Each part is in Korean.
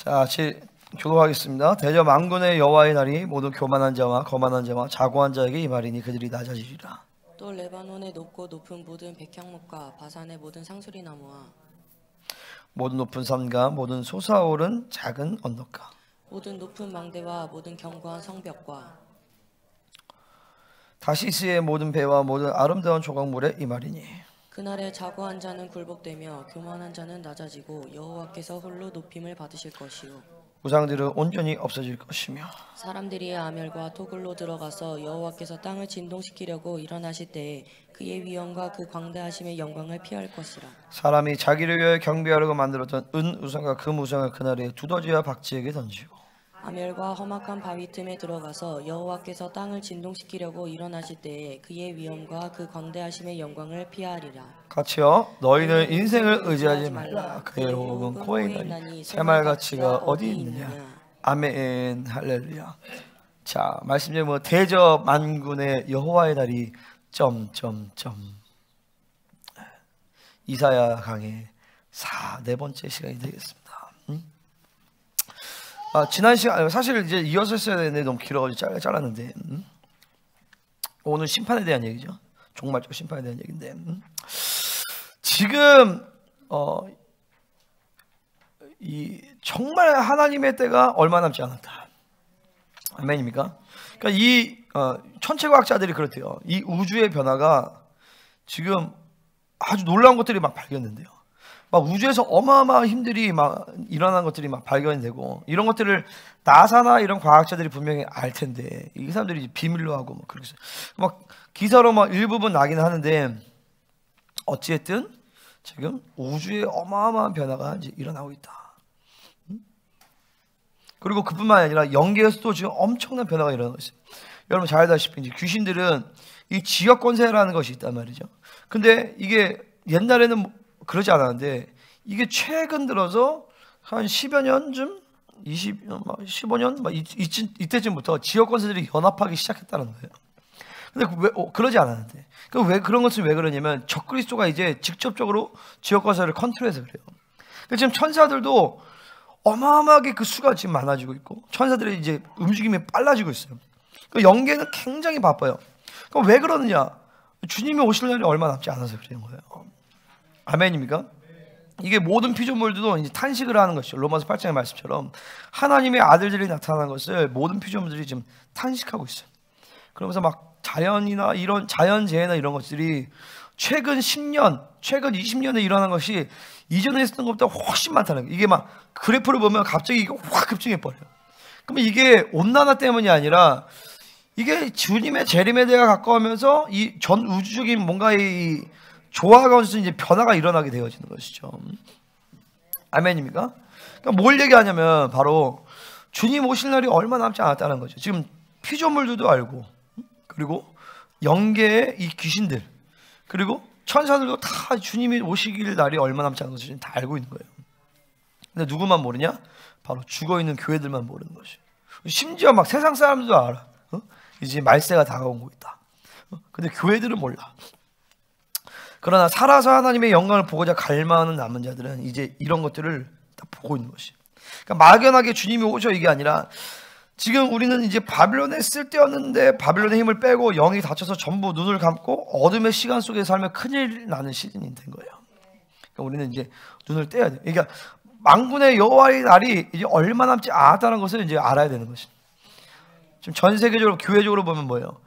자, 교도하겠습니다. 대저 만군의 여호와의 날이 모든 교만한 자와 거만한 자와 자고한 자에게 임하리니 그들이 낮아지리라. 또 레바논의 높고 높은 모든 백향목과 바산의 모든 상수리 나무와 모든 높은 산과 모든 솟아오른 작은 언덕과 모든 높은 망대와 모든 견고한 성벽과 다시스의 모든 배와 모든 아름다운 조각물에 임하리니 그날에 자고한 자는 굴복되며 교만한 자는 낮아지고 여호와께서 홀로 높임을 받으실 것이요 우상들은 온전히 없어질 것이며 사람들이 아멜과 토굴로 들어가서 여호와께서 땅을 진동시키려고 일어나실 때에 그의 위엄과 그 광대하심의 영광을 피할 것이라. 사람이 자기를 위하여 경배하려고 만들었던 은 우상과 금 우상을 그날에 두더지와 박쥐에게 던지고 아멜과 험악한 바위 틈에 들어가서 여호와께서 땅을 진동시키려고 일어나실 때에 그의 위엄과 그 광대하심의 영광을 피하리라. 같이요. 너희는 인생을 의지하지 말라. 그의 혹은 코에 있나니 새말가치가 어디 있느냐. 아멘. 할렐루야. 자, 말씀 중에 뭐 대저 만군의 여호와의 날이 이사야 강의 4번째 시간이 되겠습니다. 지난 시간 사실 이제 이어서 했어야 되는데 너무 길어가지고 잘랐는데 오늘 심판에 대한 얘기죠. 종말적 심판에 대한 얘기인데 지금 이 정말 하나님의 때가 얼마 남지 않았다. 아멘입니까? 그러니까 이 천체과학자들이 그렇대요. 이 우주의 변화가 지금 아주 놀라운 것들이 막 발견된대요. 막 우주에서 어마어마한 힘들이 막 일어난 것들이 막 발견이 되고 이런 것들을 나사나 이런 과학자들이 분명히 알 텐데 이 사람들이 이제 비밀로 하고 막 그렇게 막 기사로 막 일부분 나긴 하는데 어찌됐든 지금 우주에 어마어마한 변화가 이제 일어나고 있다. 그리고 그뿐만 아니라 영계에서도 지금 엄청난 변화가 일어나고 있어요. 여러분 잘 알다시피 이제 귀신들은 이 지역 권세라는 것이 있단 말이죠. 근데 이게 옛날에는 그러지 않았는데 이게 최근 들어서 한 10여 년쯤 15년 이때쯤부터 지역 권세들이 연합하기 시작했다는 거예요. 근데 왜 그러지 않았는데 왜 그런 것은 왜 그러냐면 적그리스도가 이제 직접적으로 지역 권세를 컨트롤해서 그래요. 그러니까 지금 천사들도 어마어마하게 그 수가 지금 많아지고 있고 천사들의 이제 움직임이 빨라지고 있어요. 그러니까 영계는 굉장히 바빠요. 그럼 왜 그러느냐? 주님이 오실 날이 얼마 남지 않아서 그런 거예요. 아멘입니까? 이게 모든 피조물들도 이제 탄식을 하는 것이죠. 로마서 8장의 말씀처럼 하나님의 아들들이 나타나는 것을 모든 피조물들이 지금 탄식하고 있어요. 그러면서 막 자연이나 이런 자연재해나 이런 것들이 최근 10년, 최근 20년에 일어난 것이 이전에 있었던 것보다 훨씬 많다는 거예요. 이게 막 그래프를 보면 갑자기 이게 확 급증해 버려요. 그러면 이게 온난화 때문이 아니라 이게 주님의 재림에 대해 가까우면서 이 전 우주적인 뭔가의 조화 가운데서 이제 변화가 일어나게 되어지는 것이죠. 아멘입니까? 그러니까 뭘 얘기하냐면 바로 주님 오실 날이 얼마 남지 않았다는 거죠. 지금 피조물들도 알고 그리고 영계의 이 귀신들 그리고 천사들도 다 주님이 오시길 날이 얼마 남지 않은 것을 다 알고 있는 거예요. 근데 누구만 모르냐? 바로 죽어있는 교회들만 모르는 것이에요. 심지어 막 세상 사람들도 알아. 이제 말세가 다가오고 있다. 근데 교회들은 몰라. 그러나 살아서 하나님의 영광을 보고자 갈망하는 남은 자들은 이제 이런 것들을 다 보고 있는 것이에요. 그러니까 막연하게 주님이 오셔 이게 아니라 지금 우리는 이제 바빌론에 쓸데없는데 바빌론의 힘을 빼고 영이 닫혀서 전부 눈을 감고 어둠의 시간 속에 살면 큰일 나는 시즌이 된 거예요. 그러니까 우리는 이제 눈을 떼야 돼요. 그러니까 만군의 여호와의 날이 이제 얼마 남지 않았다는 것을 이제 알아야 되는 것이죠. 지금 전 세계적으로 교회적으로 보면 뭐예요?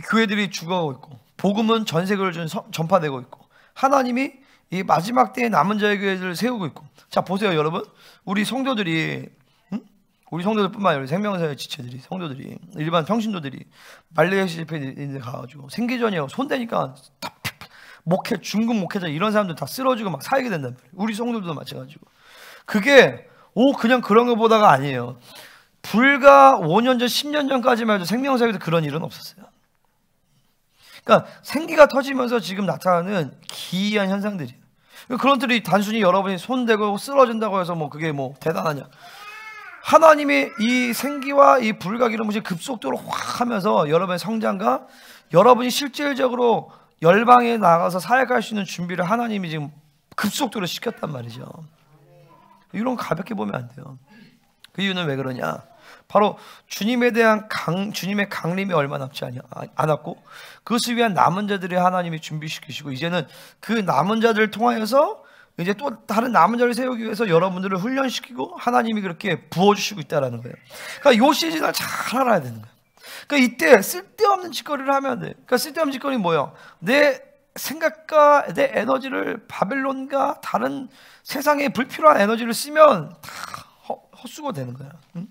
교회들이 죽어가고 있고 복음은 전 세계로 전파되고 있고 하나님이 이 마지막 때에 남은 자의 교회들을 세우고 있고 자 보세요 여러분 우리 성도들이 우리 성도들뿐만 아니라 생명사의 지체들이 성도들이 일반 평신도들이 말레이시 집회에 가가지고 생기전이하고 손대니까 다 목회 중국 목회자 이런 사람들 다 쓰러지고 막 사이게 된단 말이에요. 우리 성도들도 마찬가지고 그게 그냥 그런 거 보다가 아니에요. 불과 5년 전 10년 전까지만 해도 생명사에도 그런 일은 없었어요. 그러니까 생기가 터지면서 지금 나타나는 기이한 현상들이에요. 그런 것들이 단순히 여러분이 손대고 쓰러진다고 해서 뭐 그게 뭐 대단하냐? 하나님의 이 생기와 이 불과 이런 것이 급속도로 확 하면서 여러분의 성장과 여러분이 실질적으로 열방에 나가서 사역할 수 있는 준비를 하나님이 지금 급속도로 시켰단 말이죠. 이런 거 가볍게 보면 안 돼요. 그 이유는 왜 그러냐? 바로 주님에 대한 주님의 강림이 얼마 남지 않았고 그것을 위한 남은 자들이 하나님이 준비시키시고 이제는 그 남은 자들을 통하여서 이제 또 다른 남은 자를 세우기 위해서 여러분들을 훈련시키고 하나님이 그렇게 부어주시고 있다는 거예요. 그러니까 이 시즌을 잘 알아야 되는 거예요. 그러니까 이때 쓸데없는 짓거리를 하면 안 돼요. 그러니까 쓸데없는 짓거리는 뭐예요? 내 생각과 내 에너지를 바벨론과 다른 세상에 불필요한 에너지를 쓰면 다 헛수고 되는 거야. 응?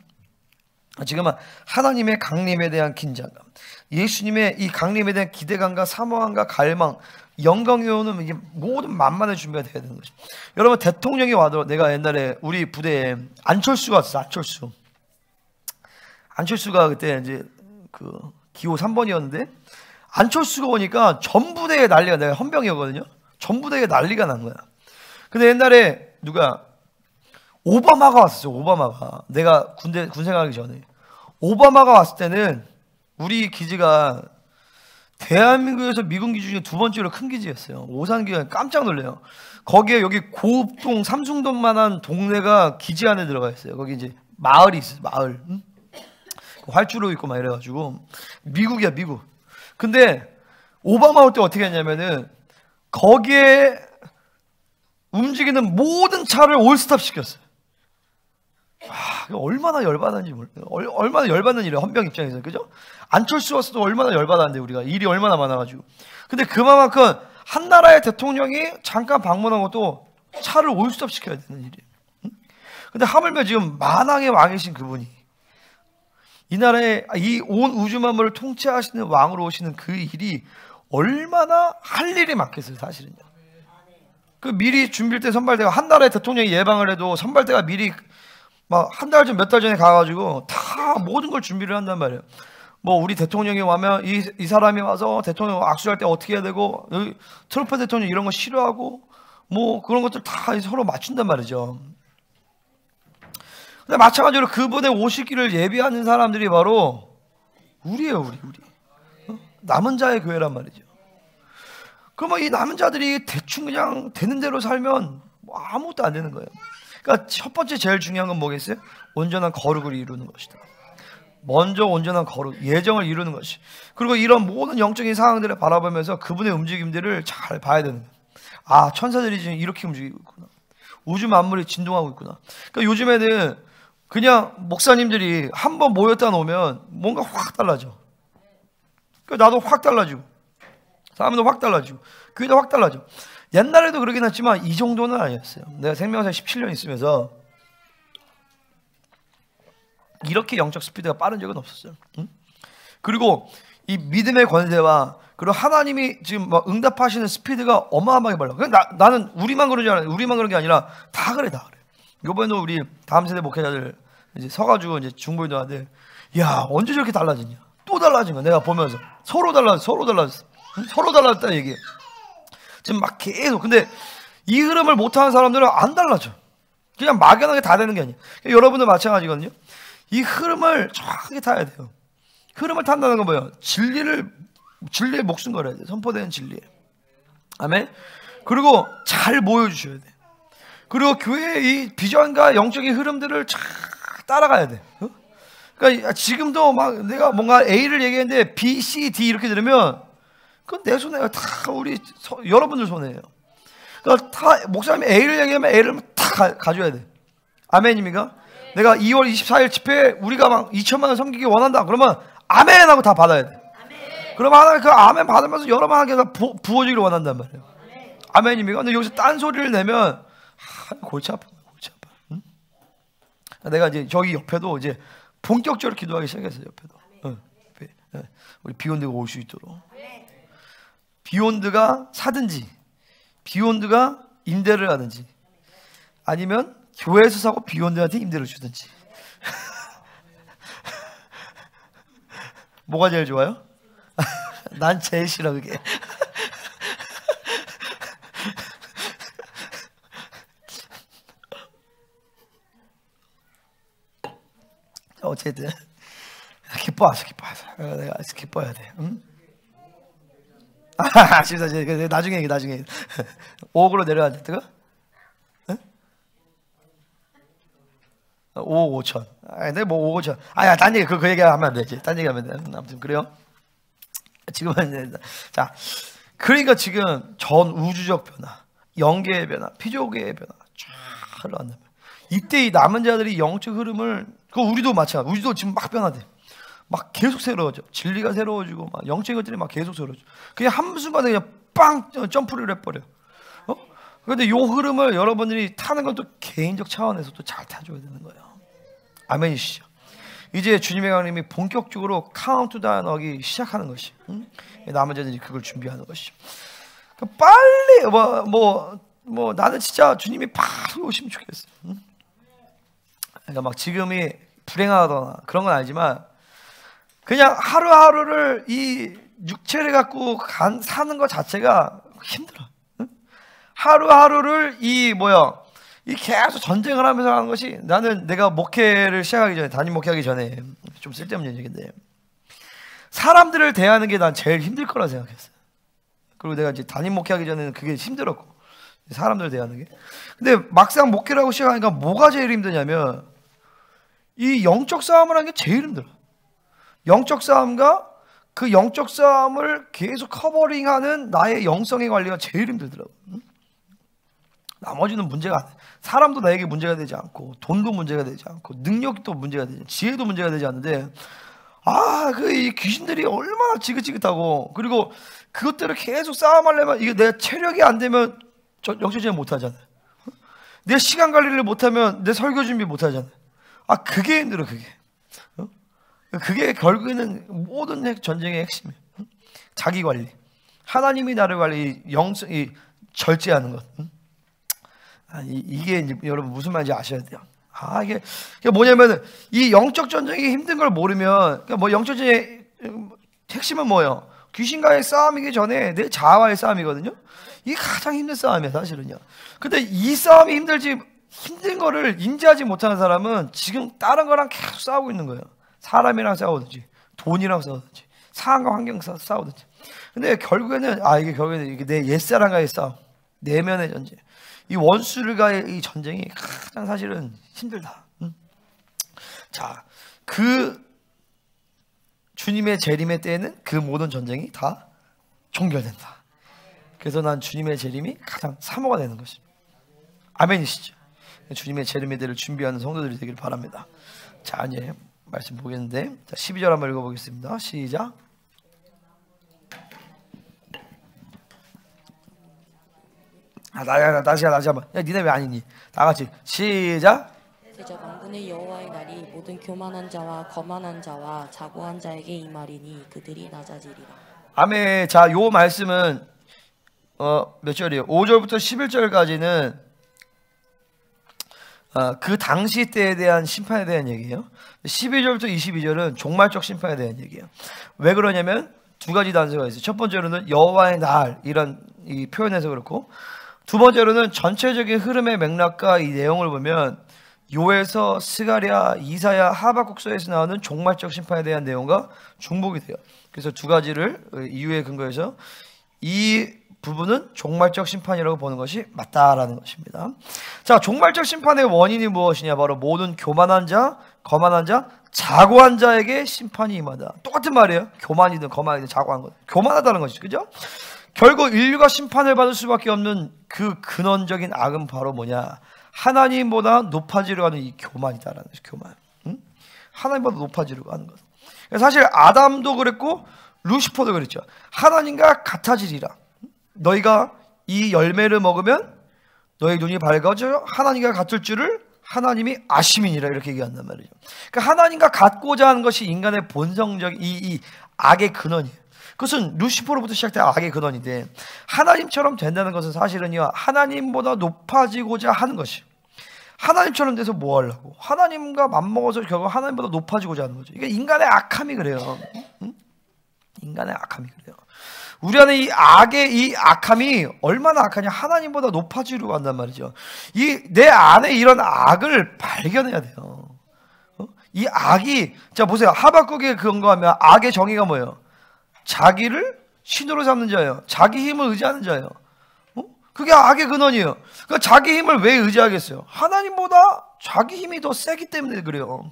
지금은 하나님의 강림에 대한 긴장감, 예수님의 이 강림에 대한 기대감과 사모함과 갈망, 영광이 오는 이게 모든 만만의 준비가 돼야 되는 거죠. 여러분 대통령이 와도 내가 옛날에 우리 부대에 안철수가 왔어. 안철수가 그때 이제 그 기호 3번이었는데 안철수가 오니까 전 부대에 난리가, 내가 헌병이었거든요. 전 부대에 난리가 난 거야. 근데 옛날에 누가 오바마가 왔었어요. 오바마가. 내가 군 생활하기 전에 오바마가 왔을 때는 우리 기지가 대한민국에서 미군 기지 중에 두 번째로 큰 기지였어요. 오산기가 깜짝 놀래요. 거기에 여기 고읍동 삼숭동만한 동네가 기지 안에 들어가 있어요. 거기 이제 마을이 있어요. 마을. 응? 활주로 있고 막 이래가지고 미국이야, 미국. 근데 오바마 올 때 어떻게 했냐면은 거기에 움직이는 모든 차를 올스톱 시켰어요. 얼마나 열받았는지 몰라요. 얼마나 열받는 일이에요. 헌병 입장에서. 그죠? 안철수 왔어도 얼마나 열받았는데 우리가 일이 얼마나 많아가지고. 근데 그만큼 한 나라의 대통령이 잠깐 방문한 것도 차를 올스톱 시켜야 되는 일이에요. 응? 근데 하물며 지금 만왕의 왕이신 그분이 이 나라의 이 온 우주 만물을 통치하시는 왕으로 오시는 그 일이 얼마나 할 일이 많겠어요, 사실은요. 그 미리 준비할 때 선발대가 한 나라의 대통령이 예방을 해도 선발대가 미리 막 한 달 전, 몇 달 전에 가가지고 다 모든 걸 준비를 한단 말이에요. 뭐 우리 대통령이 와면 이 사람이 와서 대통령 악수할 때 어떻게 해야 되고, 여기 트럼프 대통령 이런 거 싫어하고 뭐 그런 것들 다 서로 맞춘단 말이죠. 근데 마찬가지로 그분의 오시기를 예비하는 사람들이 바로 우리예요, 우리. 남은 자의 교회란 말이죠. 그러면 이 남은 자들이 대충 그냥 되는 대로 살면 뭐 아무것도 안 되는 거예요. 그러니까 첫 번째 제일 중요한 건 뭐겠어요? 온전한 거룩을 이루는 것이다. 먼저 온전한 거룩, 예정을 이루는 것이. 그리고 이런 모든 영적인 상황들을 바라보면서 그분의 움직임들을 잘 봐야 되는 거예요. 아, 천사들이 지금 이렇게 움직이고 있구나. 우주 만물이 진동하고 있구나. 그러니까 요즘에는 그냥 목사님들이 한번 모였다 놓으면 뭔가 확 달라져. 그러니까 나도 확 달라지고 사람도 확 달라지고 교회도 확 달라져. 옛날에도 그러긴 했지만 이 정도는 아니었어요. 내가 생명사 17년 있으면서 이렇게 영적 스피드가 빠른 적은 없었어요. 응? 그리고 이 믿음의 권세와 그리고 하나님이 지금 막 응답하시는 스피드가 어마어마하게 빨라. 나는 우리만 그런 줄 알아요. 우리만 그런 게 아니라 다 그래, 다 그래. 이번에도 우리 다음 세대 목회자들 이제 서가지고 이제 중보인들한테 야, 언제 저렇게 달라지냐? 또 달라진 거야. 내가 보면서 서로 달라졌어. 응? 서로 달라졌다 얘기해. 지금 막 계속. 근데 이 흐름을 못하는 사람들은 안 달라져. 그냥 막연하게 다 되는 게 아니에요. 여러분도 마찬가지거든요. 이 흐름을 정확하게 타야 돼요. 흐름을 탄다는 건 뭐예요? 진리에 목숨 걸어야 돼요. 선포되는 진리에. 아멘. 그리고 잘 모여주셔야 돼요. 그리고 교회의 이 비전과 영적인 흐름들을 잘 따라가야 돼. 어? 그러니까 지금도 막 내가 뭔가 A를 얘기했는데 B, C, D 이렇게 들으면 그건 내 손에요. 다 우리 여러분들 손에요. 그러니까 다 목사님이 A를 얘기하면 A를 다 가져야 돼. 아멘입니까? 내가 2월 24일 집회 우리가 막 2천만 원 섬기기 원한다. 그러면 아멘 하고 다 받아야 돼. 그러면 하나님 그 아멘 받으면서 여러분 하나님께서 부어주기를 원한단 말이에요. 아멘입니까? 근데 여기서 딴 소리를 내면 골치 아파. 응? 내가 이제 저기 옆에도 이제 본격적으로 기도하기 시작했어요. 옆에도. 우리 비욘드가 올 수 있도록. 비욘드가 사든지 비욘드가 임대를 하든지 아니면 교회에서 사고 비욘드한테 임대를 주든지. 뭐가 제일 좋아요? 난 제일 싫어 그게. 어쨌든 기뻐하세요. 내가 기뻐해야 돼. 응? 진짜 나중에 5억으로 내려왔다가? 응? 5억 5천. 근데 뭐 5억 5천. 아야, 딴 얘기 그 얘기하면 안 되지. 딴 얘기하면 돼. 아무튼 그래요. 지금은 자, 그러니까 지금 전 우주적 변화, 영계의 변화, 피조계의 변화 쫙 흘러간다. 이때 이 남은 자들이 영적 흐름을, 그 우리도 마찬가지. 우리도 지금 막 변화돼. 막 계속 새로워져. 진리가 새로워지고 막 영적인 것들이 막 계속 새로워져. 그냥 한순간에 그냥 빵 점프를 해버려. 그런데 요 흐름을 여러분들이 타는 건 또 개인적 차원에서 또 잘 타줘야 되는 거예요. 아멘이시죠? 이제 주님의 강림이 본격적으로 카운트다운 하기 시작하는 것이, 남은 자들이 그걸 준비하는 것이죠. 빨리 나는 진짜 주님이 바로 오시면 좋겠어요. 그러니까 막 지금이 불행하거나 그런 건 아니지만 그냥 하루하루를 이 육체를 갖고 사는 것 자체가 힘들어. 하루하루를 이 계속 전쟁을 하면서 하는 것이, 나는 내가 목회를 시작하기 전에, 담임 목회하기 전에, 좀 쓸데없는 얘기인데, 사람들을 대하는 게 난 제일 힘들 거라 생각했어요. 그리고 내가 이제 담임 목회하기 전에는 그게 힘들었고, 사람들 대하는 게. 근데 막상 목회를 하고 시작하니까 뭐가 제일 힘드냐면, 이 영적 싸움을 하는 게 제일 힘들어. 영적 싸움과 그 영적 싸움을 계속 커버링하는 나의 영성의 관리가 제일 힘들더라고. 나머지는 문제가 안 돼. 사람도 나에게 문제가 되지 않고, 돈도 문제가 되지 않고, 능력도 문제가 되지 않고, 지혜도 문제가 되지 않는데, 이 귀신들이 얼마나 지긋지긋하고, 그리고 그것들을 계속 싸움하려면, 이게 내 체력이 안 되면 영적제재 못 하잖아. 내 시간 관리를 못하면 내 설교 준비 못 하잖아. 그게 힘들어, 그게. 그게 결국에는 모든 전쟁의 핵심이에요. 자기 관리. 하나님이 나를 관리, 절제하는 것. 이게 이제 여러분 무슨 말인지 아셔야 돼요. 이게 뭐냐면은, 이 영적 전쟁이 힘든 걸 모르면, 그러니까 영적 전쟁의 핵심은 뭐예요? 귀신과의 싸움이기 전에 내 자아와의 싸움이거든요. 이게 가장 힘든 싸움이에요, 사실은요. 근데 이 싸움이 힘든 거를 인지하지 못하는 사람은 지금 다른 거랑 계속 싸우고 있는 거예요. 사람이랑 싸우든지, 돈이랑 싸우든지, 상황과 환경 싸우든지. 근데 결국에는 이게 내 옛사람과의 싸움, 내면의 전쟁. 이 원수들과의 이 전쟁이 가장 사실은 힘들다. 자, 그 주님의 재림의 때에는 그 모든 전쟁이 다 종결된다. 그래서 난 주님의 재림이 가장 사모가 되는 것입니다. 아멘이시죠? 주님의 재림의 때를 준비하는 성도들이 되기를 바랍니다. 자, 이제 말씀 보겠는데, 자, 12절 한번 읽어보겠습니다. 시작. 다시 한번. 야, 니네 왜 아니니? 다 같이 시작. 대저 만군의 여호와의 날이 모든 교만한 자와 거만한 자와 자고한 자에게 임하리니 그들이 낮아지리라. 아멘. 자, 요 말씀은 몇 절이에요? 5절부터 11절까지는 그 당시 때에 대한 심판에 대한 얘기예요. 12절부터 22절은 종말적 심판에 대한 얘기예요. 왜 그러냐면 두 가지 단서가 있어요. 첫 번째로는 여호와의 날, 이런 이 표현에서 그렇고, 두 번째로는 전체적인 흐름의 맥락과 이 내용을 보면 요에서, 스가랴, 이사야, 하박국서에서 나오는 종말적 심판에 대한 내용과 중복이 돼요. 그래서 두 가지를 이유에 근거해서 이 부분은 종말적 심판이라고 보는 것이 맞다라는 것입니다. 자, 종말적 심판의 원인이 무엇이냐? 바로 모든 교만한 자, 거만한 자, 자고한 자에게 심판이 임하다. 똑같은 말이에요. 교만이든 거만이든 자고한 것. 교만하다는 것이죠. 그죠? 결국 인류가 심판을 받을 수밖에 없는 그 근원적인 악은 바로 뭐냐? 하나님보다 높아지려고 하는 이 교만이다라는 것이죠. 교만. 하나님보다 높아지려고 하는 것. 사실 아담도 그랬고 루시퍼도 그랬죠. 하나님과 같아지리라. 너희가 이 열매를 먹으면 너희 눈이 밝아져 하나님과 같을 줄을 하나님이 아심이니라, 이렇게 얘기한단 말이죠. 그러니까 하나님과 같고자 하는 것이 인간의 본성적 이 악의 근원이에요. 그것은 루시퍼로부터 시작된 악의 근원인데, 하나님처럼 된다는 것은 사실은요, 하나님보다 높아지고자 하는 것이에요. 하나님처럼 돼서 뭐 하려고? 하나님과 맞먹어서 결국 하나님보다 높아지고자 하는 거죠. 이게 인간의 악함이 그래요. 인간의 악함이 그래요. 우리 안에 이 악함이 얼마나 악하냐? 하나님보다 높아지려고 한단 말이죠. 내 안에 이런 악을 발견해야 돼요. 이 악이, 자 보세요. 하박국에 근거하면 악의 정의가 뭐예요? 자기를 신으로 삼는 자예요. 자기 힘을 의지하는 자예요. 그게 악의 근원이에요. 그러니까 자기 힘을 왜 의지하겠어요? 하나님보다 자기 힘이 더 세기 때문에 그래요.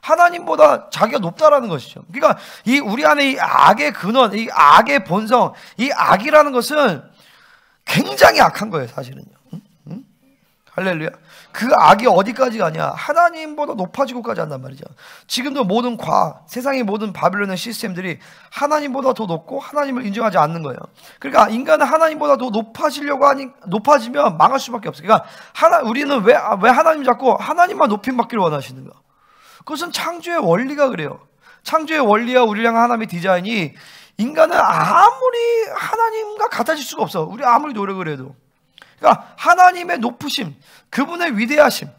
하나님보다 자기가 높다라는 것이죠. 그러니까 이 우리 안에 이 악의 근원, 이 악의 본성, 이 악이라는 것은 굉장히 악한 거예요, 사실은요. 할렐루야. 그 악이 어디까지 가냐? 하나님보다 높아지고까지 한단 말이죠. 지금도 모든 과학, 세상의 모든 바빌론의 시스템들이 하나님보다 더 높고 하나님을 인정하지 않는 거예요. 그러니까 인간은 하나님보다 더 높아지려고 하니 높아지면 망할 수밖에 없어요. 그러니까 우리는 왜 하나님 잡고 하나님만 높임받기를 원하시는가? 그것은 창조의 원리가 그래요. 창조의 원리와 우리랑 하나님의 디자인이 인간은 아무리 하나님과 같아질 수가 없어. 우리 아무리 노력을 해도. 그러니까 하나님의 높으심, 그분의 위대하심,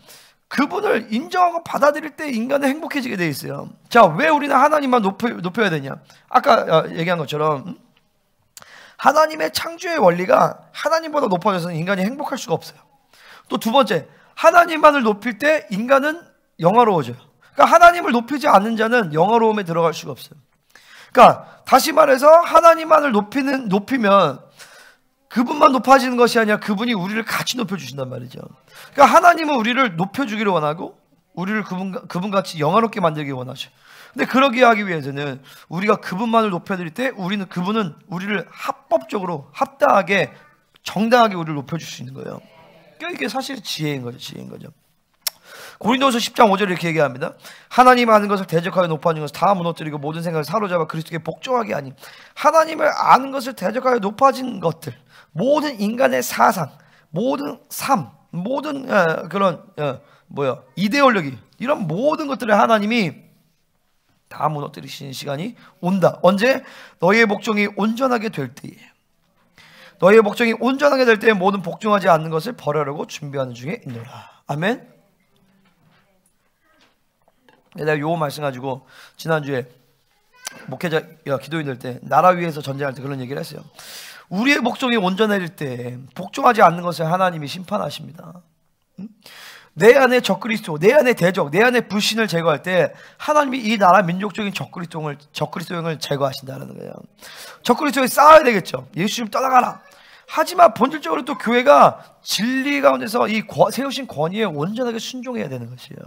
그분을 인정하고 받아들일 때 인간은 행복해지게 돼 있어요. 자, 왜 우리는 하나님만 높여야 되냐? 아까 얘기한 것처럼 하나님의 창조의 원리가 하나님보다 높아져서는 인간이 행복할 수가 없어요. 또 두 번째, 하나님만을 높일 때 인간은 영화로워져요. 그러니까 하나님을 높이지 않는 자는 영화로움에 들어갈 수가 없어요. 그러니까 다시 말해서 하나님만을 높이면 그분만 높아지는 것이 아니라 그분이 우리를 같이 높여주신단 말이죠. 그러니까 하나님은 우리를 높여주기를 원하고 우리를 그분같이 영화롭게 만들기 원하죠. 근데 그러기 하기 위해서는 우리가 그분만을 높여드릴 때 그분은 우리를 합법적으로 합당하게 정당하게 우리를 높여줄 수 있는 거예요. 그러니까 이게 사실 지혜인 거죠. 고린도서 10장 5절에 이렇게 얘기합니다. 하나님 아는 것을 대적하여 높아진 것을 다 무너뜨리고 모든 생각을 사로잡아 그리스도께 복종하게 하니, 하나님을 아는 것을 대적하여 높아진 것들, 모든 인간의 사상, 모든 삶, 모든 그런 이데올로기, 이런 모든 것들을 하나님이 다 무너뜨리시는 시간이 온다. 언제? 너희의 복종이 온전하게 될 때에. 너희의 복종이 온전하게 될 때에 모든 복종하지 않는 것을 벌하려고 준비하는 중에 있노라. 아멘. 내가 요 말씀 가지고 지난주에 목회자 기도인들 때 나라 위에서 전쟁할 때 그런 얘기를 했어요. 우리의 복종이 온전해질 때 복종하지 않는 것을 하나님이 심판하십니다. 내 안에 적그리스도, 내 안에 대적, 내 안에 불신을 제거할 때 하나님이 이 나라 민족적인 적그리스도형을 제거하신다는 거예요. 적그리스도에 싸워야 되겠죠. 예수 좀 떠나가라. 하지만 본질적으로 또 교회가 진리 가운데서 이 세우신 권위에 온전하게 순종해야 되는 것이에요.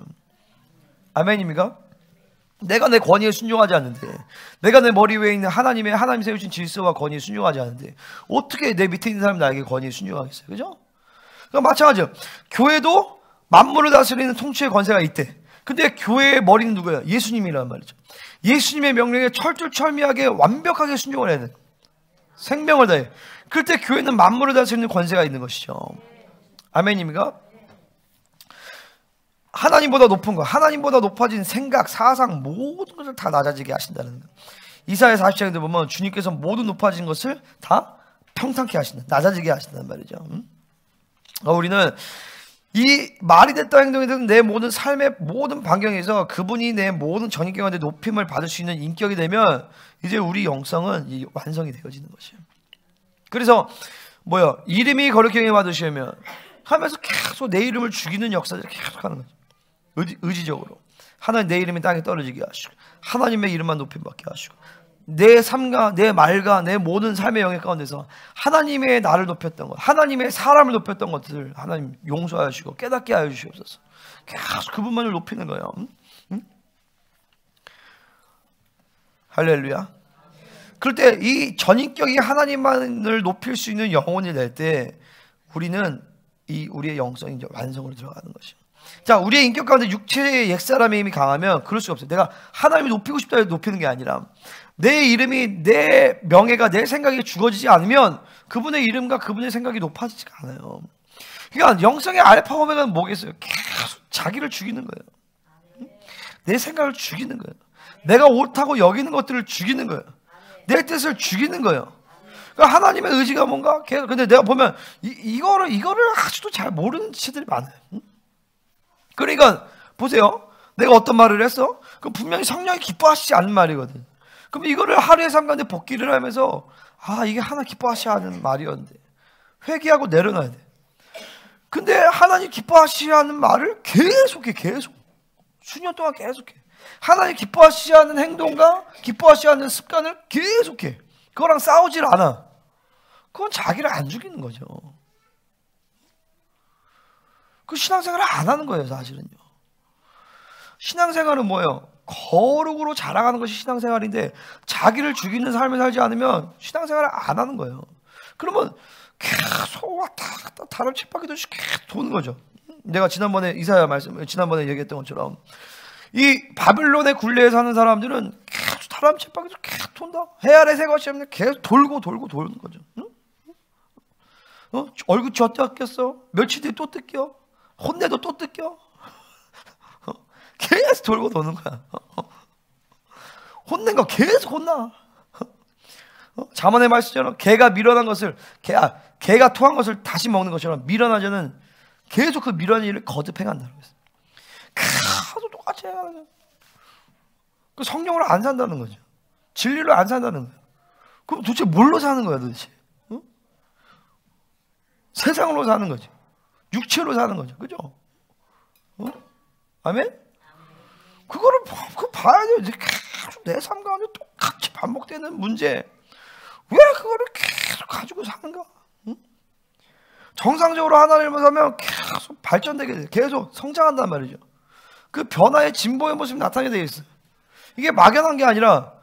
아멘입니까? 내가 내 권위에 순종하지 않는데, 내가 내 머리 위에 있는 하나님 세우신 질서와 권위에 순종하지 않는데 어떻게 내 밑에 있는 사람이 나에게 권위에 순종하겠어요? 그죠? 그러니까 마찬가지로 교회도 만물을 다스리는 통치의 권세가 있대. 근데 교회의 머리는 누구예요? 예수님이란 말이죠. 예수님의 명령에 철두철미하게 완벽하게 순종을 해야 돼. 생명을 다해. 그럴 때 교회는 만물을 다스리는 권세가 있는 것이죠. 아멘입니까? 하나님보다 높은 거, 하나님보다 높아진 생각, 사상, 모든 것을 다 낮아지게 하신다는 거. 이사야 40장에 보면 주님께서 모든 높아진 것을 다 평탄케 하신다, 낮아지게 하신다는 말이죠. 우리는 이 말이 됐다 행동이 됐든 내 모든 삶의 모든 반경에서 그분이 내 모든 전인격 가운데 높임을 받을 수 있는 인격이 되면 이제 우리 영성은 완성이 되어지는 것이에요. 그래서 이름이 거룩히 영예 받으시면 하면서 계속 내 이름을 죽이는 역사를 계속 하는 거죠. 의지적으로 하나님 내 이름이 땅에 떨어지게 하시고 하나님의 이름만 높임받게 하시고 내 삶과 내 말과 내 모든 삶의 영역 가운데서 하나님의 나를 높였던 것, 하나님의 사람을 높였던 것들을 하나님 용서하시고 깨닫게 하여 주시옵소서. 계속 그분만을 높이는 거예요. 할렐루야. 그럴 때 이 전인격이 하나님만을 높일 수 있는 영혼이 될 때 우리는 우리의 영성이 이제 완성으로 들어가는 것입니다. 자, 우리의 인격 가운데 육체의 옛사람의 힘이 강하면 그럴 수가 없어요. 내가 하나님을 높이고 싶다 해서 높이는 게 아니라 내 이름이, 내 명예가, 내 생각이 죽어지지 않으면 그분의 이름과 그분의 생각이 높아지지가 않아요. 그러니까 영성의 알파 오메가는 뭐겠어요? 계속 자기를 죽이는 거예요. 내 생각을 죽이는 거예요. 내가 옳다고 여기는 것들을 죽이는 거예요. 내 뜻을 죽이는 거예요. 그러니까 하나님의 의지가 뭔가 계속. 근데 내가 보면 이거를 아직도 잘 모르는 지체들이 많아요. 그러니까 보세요. 내가 어떤 말을 했어? 그럼 분명히 성령이 기뻐하시지 않는 말이거든. 그럼 이거를 하루의 삶 가운데 복기를 하면서 이게 하나님 기뻐하시지 않는 말이었는데 회개하고 내려놔야 돼. 근데 하나님 기뻐하시지 않는 말을 계속해. 수년 동안 계속해. 하나님 기뻐하시지 않는 행동과 기뻐하시지 않는 습관을 계속해. 그거랑 싸우질 않아. 그건 자기를 안 죽이는 거죠. 그 신앙생활을 안 하는 거예요, 사실은요. 신앙생활은 뭐예요? 거룩으로 자라가는 것이 신앙생활인데 자기를 죽이는 삶을 살지 않으면 신앙생활을 안 하는 거예요. 그러면 계속 왔다 갔다 다른 쳇바퀴도씩 계속 도는 거죠. 내가 지난번에 지난번에 얘기했던 것처럼 이 바빌론의 굴레에 사는 사람들은 계속 다른 쳇바퀴도 계속 돈다. 해 아래 새 것이 없는 계속 돌고 도는 거죠. 응? 얼굴 쥐었다 뜯겼어. 며칠 뒤에 또 뜯겨. 혼내도 또 뜯겨. 계속 돌고 도는 거야. 혼낸 거 계속 혼나. 잠언의 말씀처럼 개가 밀어난 것을 개가 토한 것을 다시 먹는 것처럼 밀어난 자는 계속 그 밀어낸 일을 거듭 행한다고 했어요. 계속 똑같이 해야 돼. 그 성령으로 안 산다는 거죠. 진리로 안 산다는 거예요. 그럼 도대체 뭘로 사는 거야 도대체? 응? 세상으로 사는 거지. 육체로 사는 거죠. 그죠? 응? 아멘? 그거를 봐야 돼요. 계속 내 삶 가운데 똑같이 반복되는 문제. 왜 그거를 계속 가지고 사는가? 응? 정상적으로 하나님을 살면 계속 발전되게 돼. 계속 성장한단 말이죠. 그 변화의 진보의 모습이 나타나게 되어 있어요. 이게 막연한 게 아니라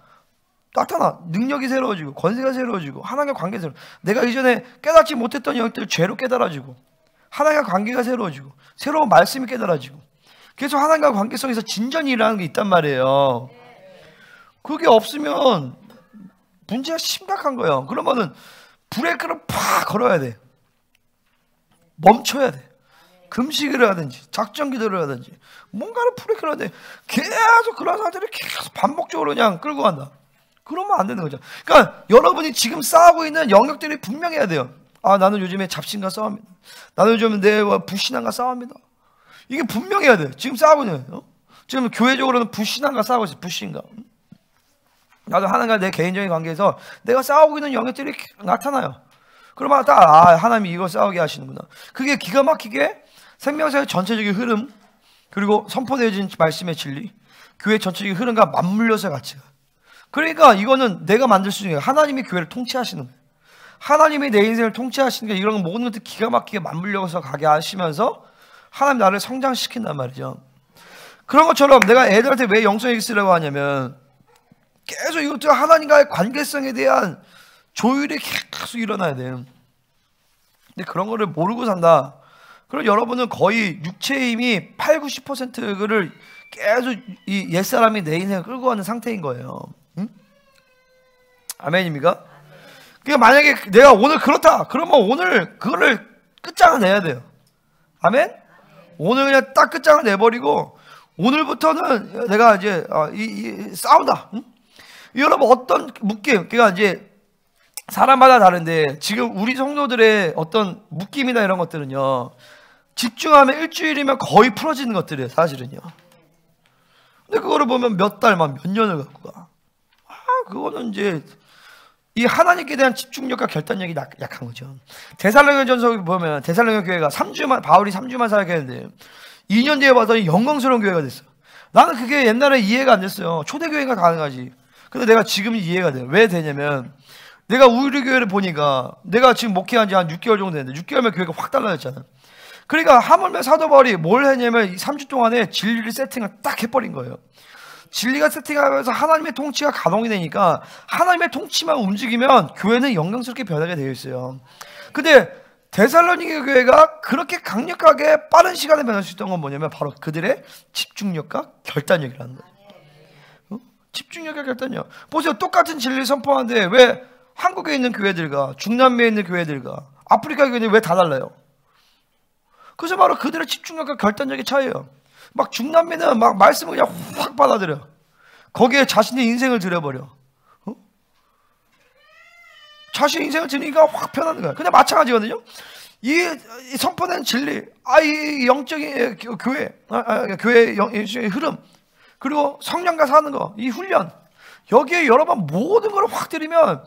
나타나. 능력이 새로워지고 권세가 새로워지고 하나님과 관계가 새로워지고 내가 이전에 깨닫지 못했던 영역들 죄로 깨달아지고 하나님과 관계가 새로워지고 새로운 말씀이 깨달아지고 계속 하나님과 관계성에서 진전이 일어나는 게 있단 말이에요. 그게 없으면 문제가 심각한 거예요. 그러면은 브레이크를 팍 걸어야 돼. 멈춰야 돼. 금식을 하든지 작전 기도를 하든지 뭔가를 브레이크를 해야 돼. 계속 그런 상태를 계속 반복적으로 그냥 끌고 간다. 그러면 안 되는 거죠. 그러니까 여러분이 지금 싸우고 있는 영역들이 분명해야 돼요. 아, 나는 요즘에 잡신과 싸웁니다. 나는 요즘 내 불신앙과 싸웁니다. 이게 분명해야 돼. 지금 싸우고 있는 거예요. 지금 교회적으로는 불신앙과 싸우고 있어요. 불신과. 나도 하나님과 내 개인적인 관계에서 내가 싸우고 있는 영역들이 나타나요. 그러면 딱 하나님이 이거 싸우게 하시는구나. 그게 기가 막히게 생명사의 전체적인 흐름 그리고 선포되어진 말씀의 진리 교회 전체적인 흐름과 맞물려서 같이 가요. 그러니까 이거는 내가 만들 수 있는 거예요. 하나님이 교회를 통치하시는 거예요. 하나님이 내 인생을 통치하시는 게 이런 모든 것들 기가 막히게 맞물려서 가게 하시면서 하나님 나를 성장시킨단 말이죠. 그런 것처럼 내가 애들한테 왜 영성 얘기 쓰라고 하냐면 계속 이것도 하나님과의 관계성에 대한 조율이 계속 일어나야 돼요. 근데 그런 거를 모르고 산다. 그럼 여러분은 거의 육체의 힘이 80~90%를 계속 이 옛사람이 내 인생을 끌고 가는 상태인 거예요. 응? 아멘입니까? 그러니까 만약에 내가 오늘 그렇다. 그러면 오늘 그거를 끝장을 내야 돼요. 아멘? 오늘 그냥 딱 끝장을 내버리고 오늘부터는 내가 이제 싸운다. 응? 여러분 어떤 묶임, 그러니까 이제 사람마다 다른데 지금 우리 성도들의 어떤 묶임이나 이런 것들은요 집중하면 일주일이면 거의 풀어지는 것들이에요 사실은요. 근데 그거를 보면 몇 달만 몇 년을 갖고 가. 그거는 이제 이 하나님께 대한 집중력과 결단력이 약한 거죠. 데살로니가전서 보면 데살로니가 교회가 바울이 3주만 사역했는데 2년 뒤에 봐서 영광스러운 교회가 됐어. 나는 그게 옛날에 이해가 안 됐어요. 초대교회가 가능하지. 근데 내가 지금 이해가 돼요. 왜 되냐면 내가 우리 교회를 보니까 내가 지금 목회한 지 한 6개월 정도 됐는데 6개월면 교회가 확 달라졌잖아. 그러니까 하물며 사도 바울이 뭘 했냐면 이 3주 동안에 진리를 세팅을 딱 해버린 거예요. 진리가 세팅하면서 하나님의 통치가 가동이 되니까 하나님의 통치만 움직이면 교회는 영광스럽게 변하게 되어 있어요. 근데 데살로니가 교회가 그렇게 강력하게 빠른 시간에 변할 수 있던 건 뭐냐면 바로 그들의 집중력과 결단력이라는 거예요. 집중력과 결단력. 보세요. 똑같은 진리를 선포하는데 왜 한국에 있는 교회들과 중남미에 있는 교회들과 아프리카 교회들이 왜 다 달라요? 그래서 바로 그들의 집중력과 결단력의 차이예요. 막 중남미는 막 말씀을 그냥 확 받아들여. 거기에 자신의 인생을 들여버려. 자신의 인생을 들으니까 확 변하는 거야. 근데 마찬가지거든요. 이 선포된 진리, 이 영적인 교회, 교회의 흐름, 그리고 성령과 사는 거, 이 훈련, 여기에 여러분 모든 걸 확 들이면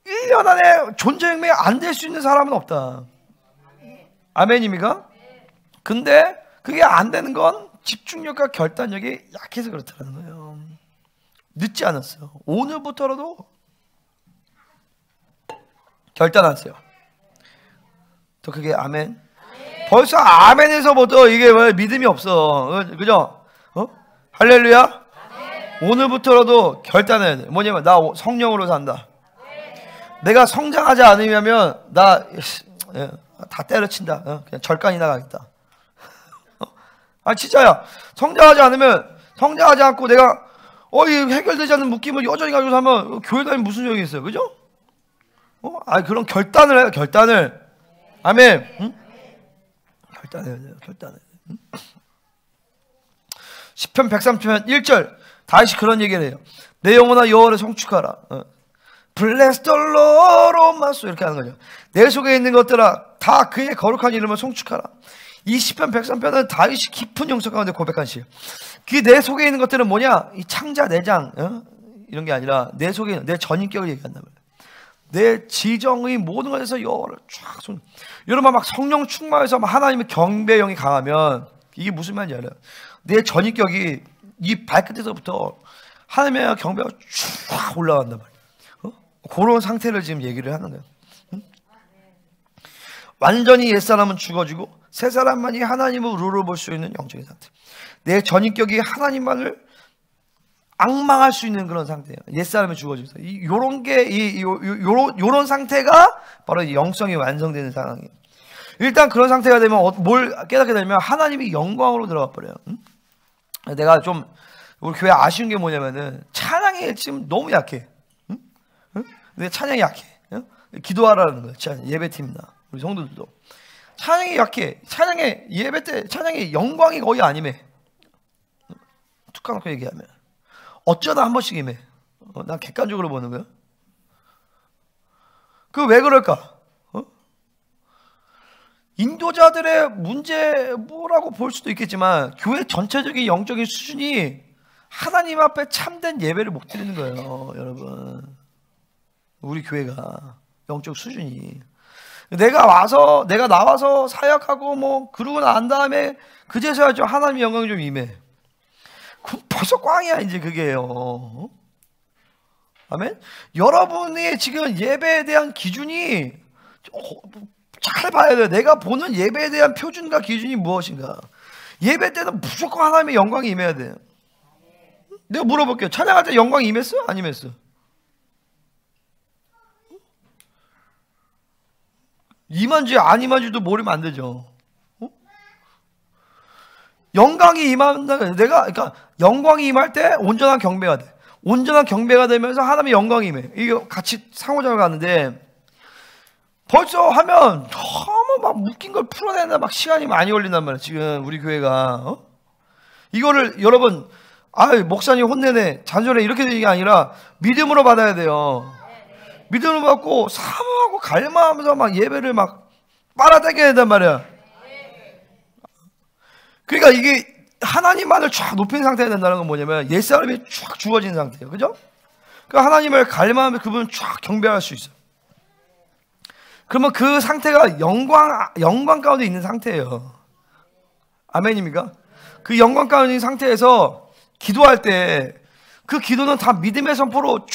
1년 안에 존재혁명이 안 될 수 있는 사람은 없다. 아멘입니까? 근데 그게 안 되는 건 집중력과 결단력이 약해서 그렇다는 거예요. 늦지 않았어요. 오늘부터라도 결단하세요. 더 크게 아멘. 벌써 아멘에서부터 이게 뭐 믿음이 없어. 그죠? 할렐루야. 오늘부터라도 결단해야 돼. 뭐냐면 나 성령으로 산다. 내가 성장하지 않으면 나 다 때려친다. 그냥 절간이 나가겠다. 아 진짜야. 성장하지 않고 내가 이 해결되지 않는 묶임을 여전히 가지고 살면 교회 다니면 무슨 소용이 있어요. 그죠? 그런 결단을 해요. 결단을. 아멘. 응? 결단해야 돼요. 결단을. 응? 시편 103편 1절 다시 그런 얘기를 해요. 내 영혼아 여호와를 송축하라. Bless the Lord, O my soul. 이렇게 하는 거죠. 내 속에 있는 것들아 다 그의 거룩한 이름을 송축하라. 이 시편 103편은 다윗이 깊은 영성 가운데 고백한 시. 그 내 속에 있는 것들은 뭐냐? 이 창자 내장 이런 게 아니라 내 속에 있는 내 전인격을 얘기한단 말이에요. 내 지정의 모든 것에서 여호와를 쫙 손. 여러분 막 성령 충만해서 하나님의 경배형이 강하면 이게 무슨 말인지 알아요? 내 전인격이 이 발끝에서부터 하나님의 경배가 쫙 올라간단 말이에요. 그런 상태를 지금 얘기를 하는 거예요. 완전히 옛사람은 죽어지고 새 사람만이 하나님을 우러볼 수 있는 영적인 상태. 내 전인격이 하나님만을 앙망할 수 있는 그런 상태예요. 옛사람이 죽어지면서 요런 상태가 바로 영성이 완성되는 상황이에요. 일단 그런 상태가 되면 뭘 깨닫게 되면 하나님이 영광으로 들어가 버려요. 내가 좀 우리 교회 아쉬운 게 뭐냐면은 찬양이 지금 너무 약해. 근데 찬양이 약해. 기도하라는 거예요. 예배팀이나 우리 성도들도 찬양이 약해. 찬양의 예배 때 찬양의 영광이 거의 안 임해. 툭 까놓고 얘기하면 어쩌다 한 번씩 임해. 난 객관적으로 보는 거예요. 그 왜 그럴까? 인도자들의 문제 뭐라고 볼 수도 있겠지만 교회 전체적인 영적인 수준이 하나님 앞에 참된 예배를 못 드리는 거예요. 여러분 우리 교회가 영적 수준이 내가 나와서 사역하고 뭐 그러고 난 다음에 그제서야 좀 하나님의 영광이 좀 임해. 그럼 벌써 꽝이야 이제 그게요. 아멘. 여러분의 지금 예배에 대한 기준이 잘 봐야 돼요. 내가 보는 예배에 대한 표준과 기준이 무엇인가. 예배 때는 무조건 하나님의 영광이 임해야 돼요. 내가 물어볼게요. 찬양할 때 영광이 임했어? 안 임했어? 임한지 안 임한지도 모르면 안 되죠. 영광이 임한다. 그러니까 영광이 임할 때 온전한 경배가 돼. 온전한 경배가 되면서 하나님의 영광이 임해. 이게 같이 상호작용을 하는데 벌써 하면 너무 막 묶인 걸 풀어내는데 막 시간이 많이 걸린단 말이야. 지금 우리 교회가 이거를 여러분 목사님 혼내네 잔소리 이렇게 되는 게 아니라 믿음으로 받아야 돼요. 믿음을 받고 사모하고 갈망하면서 막 예배를 막 빨아당겨야 된단 말이야. 그러니까 이게 하나님만을 쫙 높인 상태가 된다는 건 뭐냐면 옛사람이 쫙 죽어진 상태예요. 그죠? 그러니까 하나님을 갈망하면 그분은 쫙 경배할 수 있어요. 그러면 그 상태가 영광 가운데 있는 상태예요. 아멘입니까? 그 영광 가운데 있는 상태에서 기도할 때 그 기도는 다 믿음의 선포로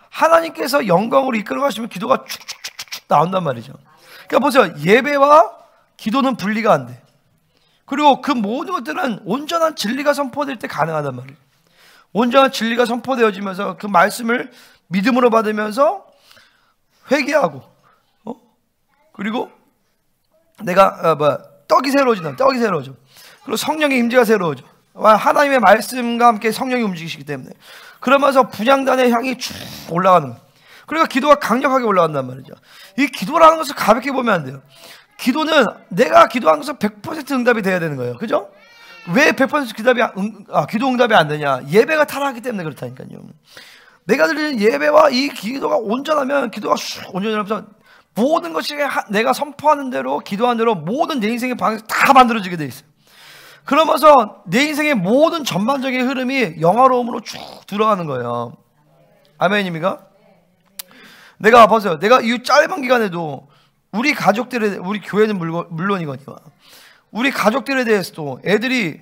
하나님께서 영광으로 이끌어 가시면 기도가 쭉쭉쭉쭉 나온단 말이죠. 그러니까 보세요. 예배와 기도는 분리가 안 돼. 그리고 그 모든 것들은 온전한 진리가 선포될 때 가능하단 말이에요. 온전한 진리가 선포되어지면서 그 말씀을 믿음으로 받으면서 회개하고 그리고 내가 떡이 새로워진다. 떡이 새로워져. 그리고 성령의 임재가 새로워져. 하나님의 말씀과 함께 성령이 움직이시기 때문에 그러면서 분향단의 향이 쭉 올라가는 거예요. 그러니까 기도가 강력하게 올라간단 말이죠. 이 기도라는 것을 가볍게 보면 안 돼요. 기도는 내가 기도한 것은 100% 응답이 돼야 되는 거예요. 그죠? 왜 100% 기도 응답이 안 되냐? 예배가 타락하기 때문에 그렇다니까요. 내가 드리는 예배와 이 기도가 온전하면 기도가 온전하면서 모든 것이 내가 선포하는 대로 기도하는 대로 모든 내 인생의 방향이 다 만들어지게 돼 있어요. 그러면서 내 인생의 모든 전반적인 흐름이 영화로움으로 쭉 들어가는 거예요. 아멘입니까? 내가 보세요. 내가 이 짧은 기간에도 우리 가족들에 우리 교회는 물론이거니와 우리 가족들에 대해서도 애들이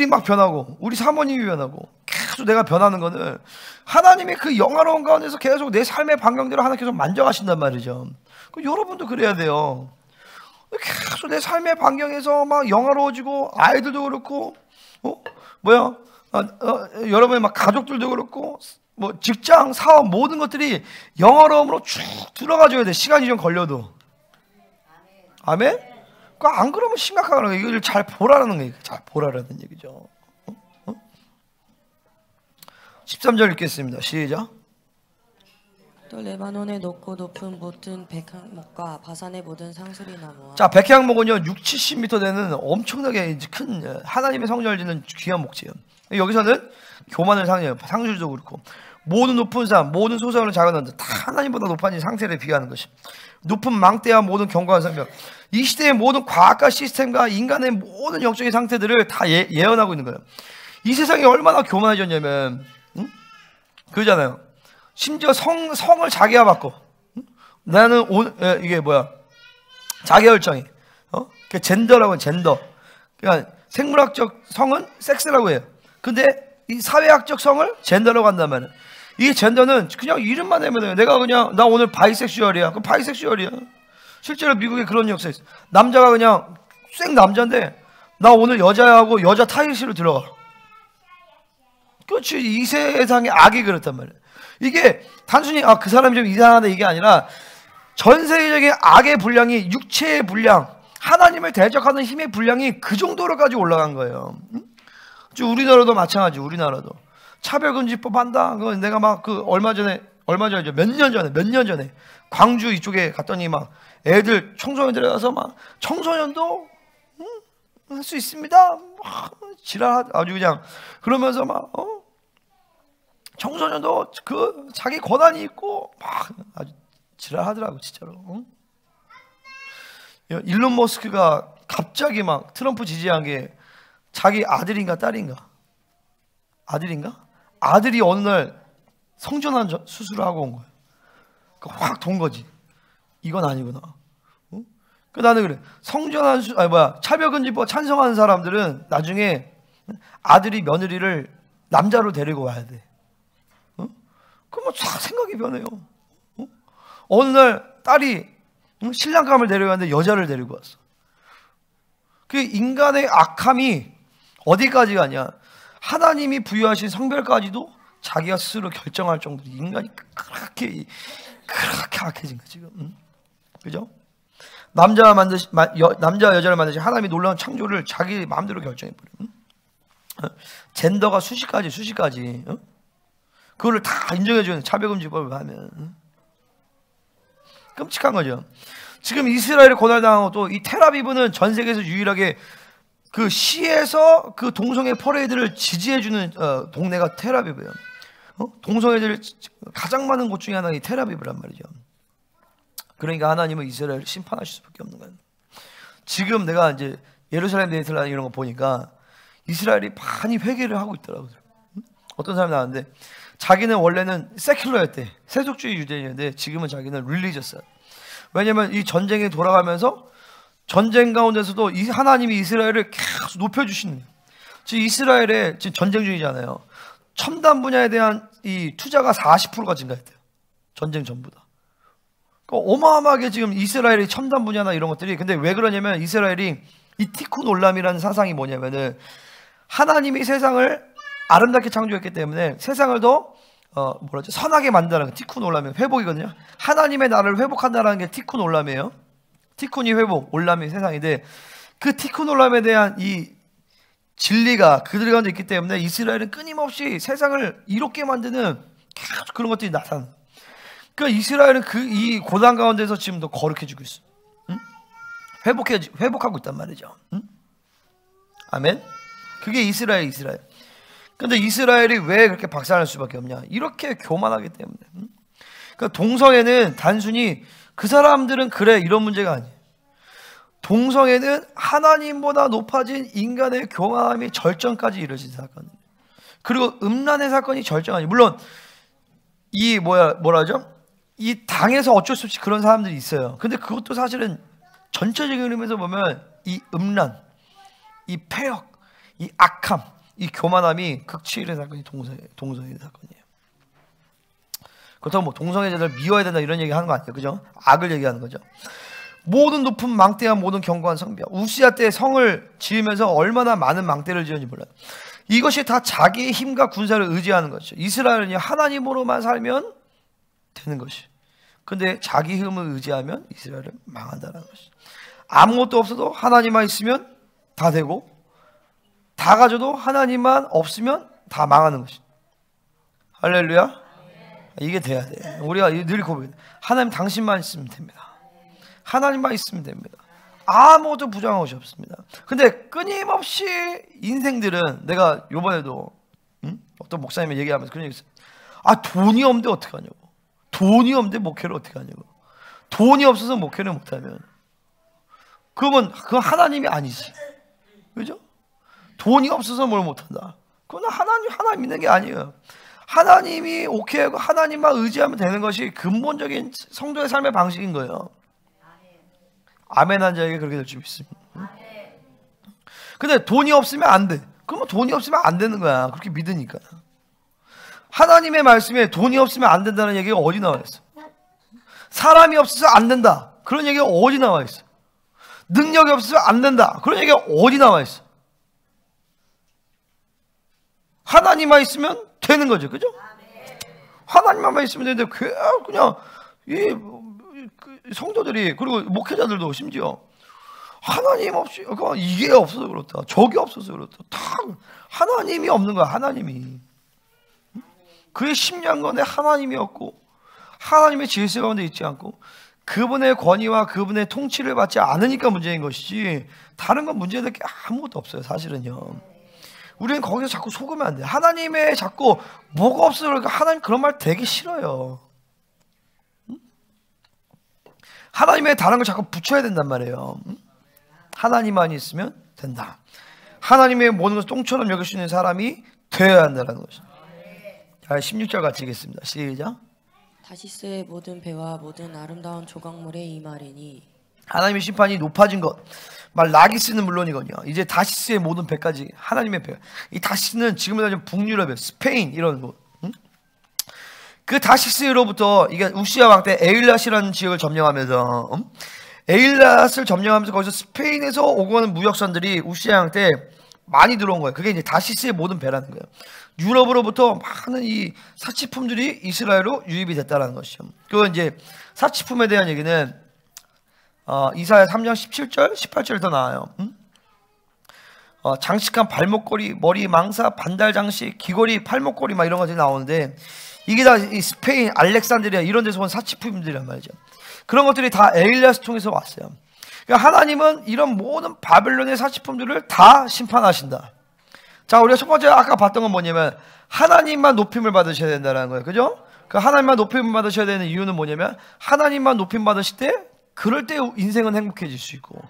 막 변하고 우리 사모님이 변하고 계속 내가 변하는 거는 하나님의 그 영화로운 가운데서 계속 내 삶의 반경대로 하나님께서 만져가신단 말이죠. 여러분도 그래야 돼요. 계속 내 삶의 반경에서 막 영화로워지고, 아이들도 그렇고, 여러분의 막 가족들도 그렇고, 뭐 직장, 사업 모든 것들이 영화로움으로 쭉 들어가줘야 돼. 시간이 좀 걸려도. 아멘? 안 그러면 심각한 거예요. 이걸 잘 보라는 얘기, 잘 보라는 얘기죠. 13절 읽겠습니다. 시작. 또 레바논의 높고 높은 모든 백향목과 바산의 모든 상수리 나무와. 자, 백향목은요 60-70m 되는 엄청나게 큰 하나님의 성전을 짓는 귀한 목재예요. 여기서는 교만을 상징해요. 상술도 그렇고 모든 높은 산, 모든 소상을 작은 다 하나님보다 높아진 상태를 비하하는 것이. 높은 망대와 모든 견고한 성벽. 이 시대의 모든 과학과 시스템과 인간의 모든 영적인 상태들을 다 예언하고 있는 거예요. 이 세상이 얼마나 교만해졌냐면, 그러잖아요. 심지어 성을 자기가 바꿔. 나는 이게 뭐야? 자기결정이. 그 젠더라고 해요. 젠더. 그러니까 생물학적 성은 섹스라고 해요. 근데 이 사회학적 성을 젠더라고 한단 말이에요. 이 젠더는 그냥 이름만 내면 돼요. 내가 그냥 나 오늘 바이섹슈얼이야. 그럼 바이섹슈얼이야. 실제로 미국에 그런 역사 있어. 남자가 그냥 생 남자인데 나 오늘 여자하고 여자 타이틀로 들어가. 그렇지. 이 세상의 악이 그렇단 말이에요. 이게 단순히 그 사람이 좀 이상하다 이게 아니라 전 세계적인 악의 분량이 육체의 분량, 하나님을 대적하는 힘의 분량이 그 정도로까지 올라간 거예요. 우리나라도 마찬가지. 우리나라도 차별금지법 한다. 내가 막 얼마 전에 몇 년 전에 광주 이쪽에 갔더니 막 애들 청소년들에 가서 막 청소년도 할 수 있습니다. 지랄 아주 그냥 그러면서 막 청소년도 자기 권한이 있고 막 아주 지랄하더라고 진짜로. 일론 머스크가 갑자기 막 트럼프 지지한 게 자기 아들인가 딸인가? 아들이 어느 날 성전환 수술을 하고 온 거예요. 확 돈 거지. 이건 아니구나. 나는 그래. 성전환 차별금지법 찬성하는 사람들은 나중에 아들이 며느리를 남자로 데리고 와야 돼. 그러면 싹 생각이 변해요. 어느 날 딸이 신랑감을 데려갔는데 여자를 데리고 왔어. 그 인간의 악함이 어디까지 가냐? 하나님이 부여하신 성별까지도 자기가 스스로 결정할 정도로 인간이 그렇게 악해진 거야 지금. 그죠? 남자 여자를 만드신 하나님이 놀라운 창조를 자기 마음대로 결정해버려. 젠더가 수식까지. 그거를 다 인정해주는 차별금지법을 하면 끔찍한 거죠. 지금 이스라엘을 고난당하고 또 이 텔아비브는 전 세계에서 유일하게 그 시에서 그 동성애 퍼레이드를 지지해주는 동네가 텔아비브예요. 동성애들 가장 많은 곳 중에 하나가 이 텔아비브란 말이죠. 그러니까 하나님은 이스라엘을 심판하실 수밖에 없는 거예요. 지금 내가 이제 예루살렘 데이트라는 이런 거 보니까 이스라엘이 많이 회개를 하고 있더라고요. 어떤 사람이 나왔는데 자기는 원래는 세큘러였대. 세속주의 유대인이었는데 지금은 자기는 릴리저스야. 왜냐면 이 전쟁에 돌아가면서 전쟁 가운데서도 하나님이 이스라엘을 계속 높여주시는 거예요. 지금 이스라엘에 지금 전쟁 중이잖아요. 첨단 분야에 대한 이 투자가 40%가 증가했대요. 전쟁 전부다. 그러니까 어마어마하게 지금 이스라엘의 첨단 분야나 이런 것들이. 근데 왜 그러냐면 이스라엘이 이 티쿤 올람이라는 사상이 뭐냐면은 하나님이 세상을 아름답게 창조했기 때문에 세상을 더 선하게 만든다는 게 티쿤 올람이에요. 회복이거든요. 하나님의 나라를 회복한다는 게 티쿤 올람이에요. 티쿤이 회복, 올람이 세상인데 그 티쿤 올람에 대한 이 진리가 그들 가운데 있기 때문에 이스라엘은 끊임없이 세상을 이롭게 만드는 계속 그런 것들이 나타나. 그러니까 이스라엘은 이 고난 가운데서 지금 더 거룩해지고 있어. 응? 회복하고 있단 말이죠. 응? 아멘. 그게 이스라엘. 근데 이스라엘이 왜 그렇게 박살날 수밖에 없냐? 이렇게 교만하기 때문에. 응? 그러니까 동성애는 단순히 그 사람들은 그래 이런 문제가 아니에요. 동성애는 하나님보다 높아진 인간의 교만함이 절정까지 이르신 사건이에요. 그리고 음란의 사건이 절정하니 물론 이 뭐라죠? 이 당에서 어쩔 수 없이 그런 사람들이 있어요. 근데 그것도 사실은 전체적인 의미에서 보면 이 음란, 이 폐역, 이 악함, 이 교만함이 극치일의 사건이 동성애 사건이에요. 그렇다고 뭐 동성애자들 미워야 된다 이런 얘기 하는 거 아니에요. 그죠? 악을 얘기하는 거죠. 모든 높은 망대와 모든 견고한 성벽. 우시아 때 성을 지으면서 얼마나 많은 망대를 지었는지 몰라요. 이것이 다 자기의 힘과 군사를 의지하는 것이죠. 이스라엘은 하나님으로만 살면 되는 것이. 근데 자기 힘을 의지하면 이스라엘은 망한다는 것이. 아무것도 없어도 하나님만 있으면 다 되고, 다 가져도 하나님만 없으면 다 망하는 것이. 할렐루야. 이게 돼야 돼. 우리가 늘 고백해. 하나님 당신만 있으면 됩니다. 하나님만 있으면 됩니다. 아무것도 부정한 것이 없습니다. 근데 끊임없이 인생들은, 내가 요번에도 어떤 목사님이 얘기하면서 그런 얘기 했어요. 아, 돈이 없는데 어떡하냐고. 돈이 없는데 목회를 어떻게 하냐고. 돈이 없어서 목회를 못하면 그건 하나님이 아니지. 그죠? 돈이 없어서 뭘 못한다. 그건 하나님 믿는 게 아니에요. 하나님이 오케이 하고 하나님만 의지하면 되는 것이 근본적인 성도의 삶의 방식인 거예요. 아멘 한 자에게 그렇게 될 줄 믿습니다. 근데 돈이 없으면 안 돼. 그러면 돈이 없으면 안 되는 거야. 그렇게 믿으니까. 하나님의 말씀에 돈이 없으면 안 된다는 얘기가 어디 나와 있어? 사람이 없어서 안 된다. 그런 얘기가 어디 나와 있어? 능력이 없어서 안 된다. 그런 얘기가 어디 나와 있어? 하나님만 있으면 되는 거죠. 그죠? 하나님만 있으면 되는데 그냥 이 성도들이, 그리고 목회자들도 심지어 하나님 없이, 이게 없어서 그렇다, 저게 없어서 그렇다, 다 하나님이 없는 거야. 하나님이. 그의 심령건에 하나님이 없고 하나님의 질서 가운데 있지 않고 그분의 권위와 그분의 통치를 받지 않으니까 문제인 것이지, 다른 건 문제될 게 아무것도 없어요. 사실은요. 우리는 거기서 자꾸 속으면 안 돼. 하나님의 자꾸 뭐가 없어서 그러니까 하나님 그런 말 되게 싫어요. 하나님의 다른 걸 자꾸 붙여야 된단 말이에요. 하나님만 있으면 된다. 하나님의 모든 것을 똥처럼 여길 수 있는 사람이 되어야 한다는 것이죠. 자, 16절 같이 읽겠습니다. 시작. 다시스의 모든 배와 모든 아름다운 조각물에 임하리니. 하나님의 심판이 높아진 것, 말 라기스는 물론이거든요. 이제 다시스의 모든 배까지 하나님의 배. 이 다시스는 지금은 북유럽에 스페인 이런 곳. 그 다시스로부터, 이게 우시아 왕 때 에일랏이라는 지역을 점령하면서 에일랏을 점령하면서 거기서 스페인에서 오고 가는 무역선들이 우시아 왕 때 많이 들어온 거예요. 그게 이제 다시스의 모든 배라는 거예요. 유럽으로부터 많은 이 사치품들이 이스라엘로 유입이 됐다는 것이죠. 그 이제 사치품에 대한 얘기는 이사야 3장 17절, 18절에 더 나와요. 장식한 발목걸이, 머리 망사, 반달 장식, 귀걸이, 팔목걸이 막 이런 것들이 나오는데, 이게 다 이 스페인, 알렉산드리아 이런 데서 온 사치품들이란 말이죠. 그런 것들이 다 에일리야스 통해서 왔어요. 그러니까 하나님은 이런 모든 바벨론의 사치품들을 다 심판하신다. 자, 우리가 첫 번째 아까 봤던 건 뭐냐면 하나님만 높임을 받으셔야 된다는 거예요. 그죠? 그 하나님만 높임을 받으셔야 되는 이유는 뭐냐면, 하나님만 높임 받으실 때 그럴 때 인생은 행복해질 수 있고,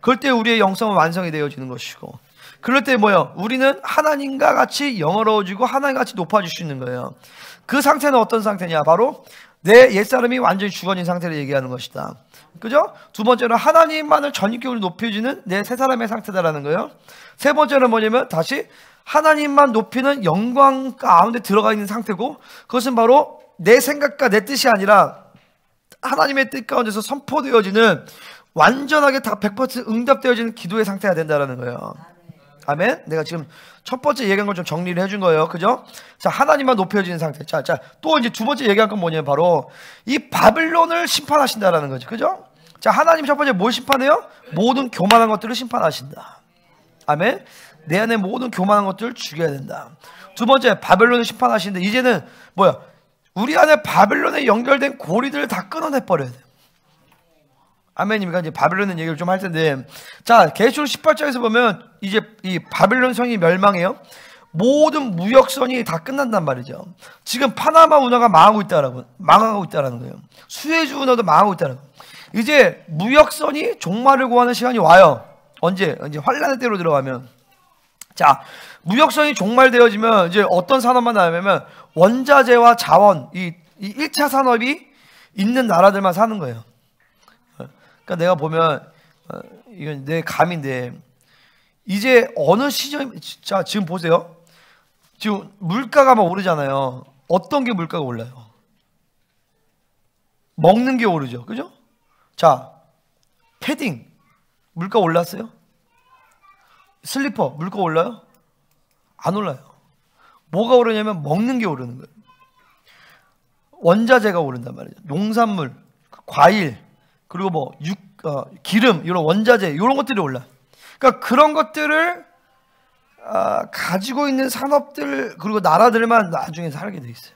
그럴 때 우리의 영성은 완성이 되어지는 것이고, 그럴 때 뭐요? 우리는 하나님과 같이 영어로워지고 하나님과 같이 높아질 수 있는 거예요. 그 상태는 어떤 상태냐? 바로 내 옛사람이 완전히 죽어진 상태를 얘기하는 것이다. 그죠? 두 번째는 하나님만을 전인격으로 높여주는 내 새 사람의 상태다라는 거예요. 세 번째는 뭐냐면 다시 하나님만 높이는 영광 가운데 들어가 있는 상태고, 그것은 바로 내 생각과 내 뜻이 아니라 하나님의 뜻 가운데서 선포되어지는, 완전하게 다 100% 응답되어지는 기도의 상태가 된다는 거예요. 아멘. 내가 지금 첫 번째 얘기한 걸 좀 정리를 해준 거예요. 그죠? 자, 하나님만 높여지는 상태. 자, 또 이제 두 번째 얘기한 건 뭐냐면 바로 이 바빌론을 심판하신다라는 거죠. 그죠? 자, 하나님 첫 번째 뭘 심판해요? 모든 교만한 것들을 심판하신다. 아멘. 내 안에 모든 교만한 것들을 죽여야 된다. 두 번째, 바빌론을 심판하시는데, 이제는 뭐야? 우리 안에 바빌론에 연결된 고리들을 다 끊어내버려야 돼. 아멘입니까? 이제 바빌론의 얘기를 좀 할 텐데, 자, 계시록 18장에서 보면 이제 이 바빌론 성이 멸망해요. 모든 무역선이 다 끝난단 말이죠. 지금 파나마 운하가 망하고 있다라는 거예요. 수에즈 운하도 망하고 있다는 거예요. 이제 무역선이 종말을 고하는 시간이 와요. 언제? 이제 환란의 때로 들어가면. 자, 무역선이 종말되어지면 이제 어떤 산업만 나오냐면 원자재와 자원, 이 1차 산업이 있는 나라들만 사는 거예요. 그러니까 내가 보면 이건 내 감인데, 이제 어느 시점, 자, 지금 보세요. 지금 물가가 막 오르잖아요. 어떤 게 물가가 올라요? 먹는 게 오르죠. 그죠? 자, 패딩 물가 올랐어요? 슬리퍼 물가 올라요? 안 올라요. 뭐가 오르냐면 먹는 게 오르는 거예요. 원자재가 오른단 말이죠. 농산물, 과일, 그리고 뭐 기름, 이런 원자재, 이런 것들이 올라. 그러니까 그런 것들을 가지고 있는 산업들, 그리고 나라들만 나중에 살게 돼 있어요.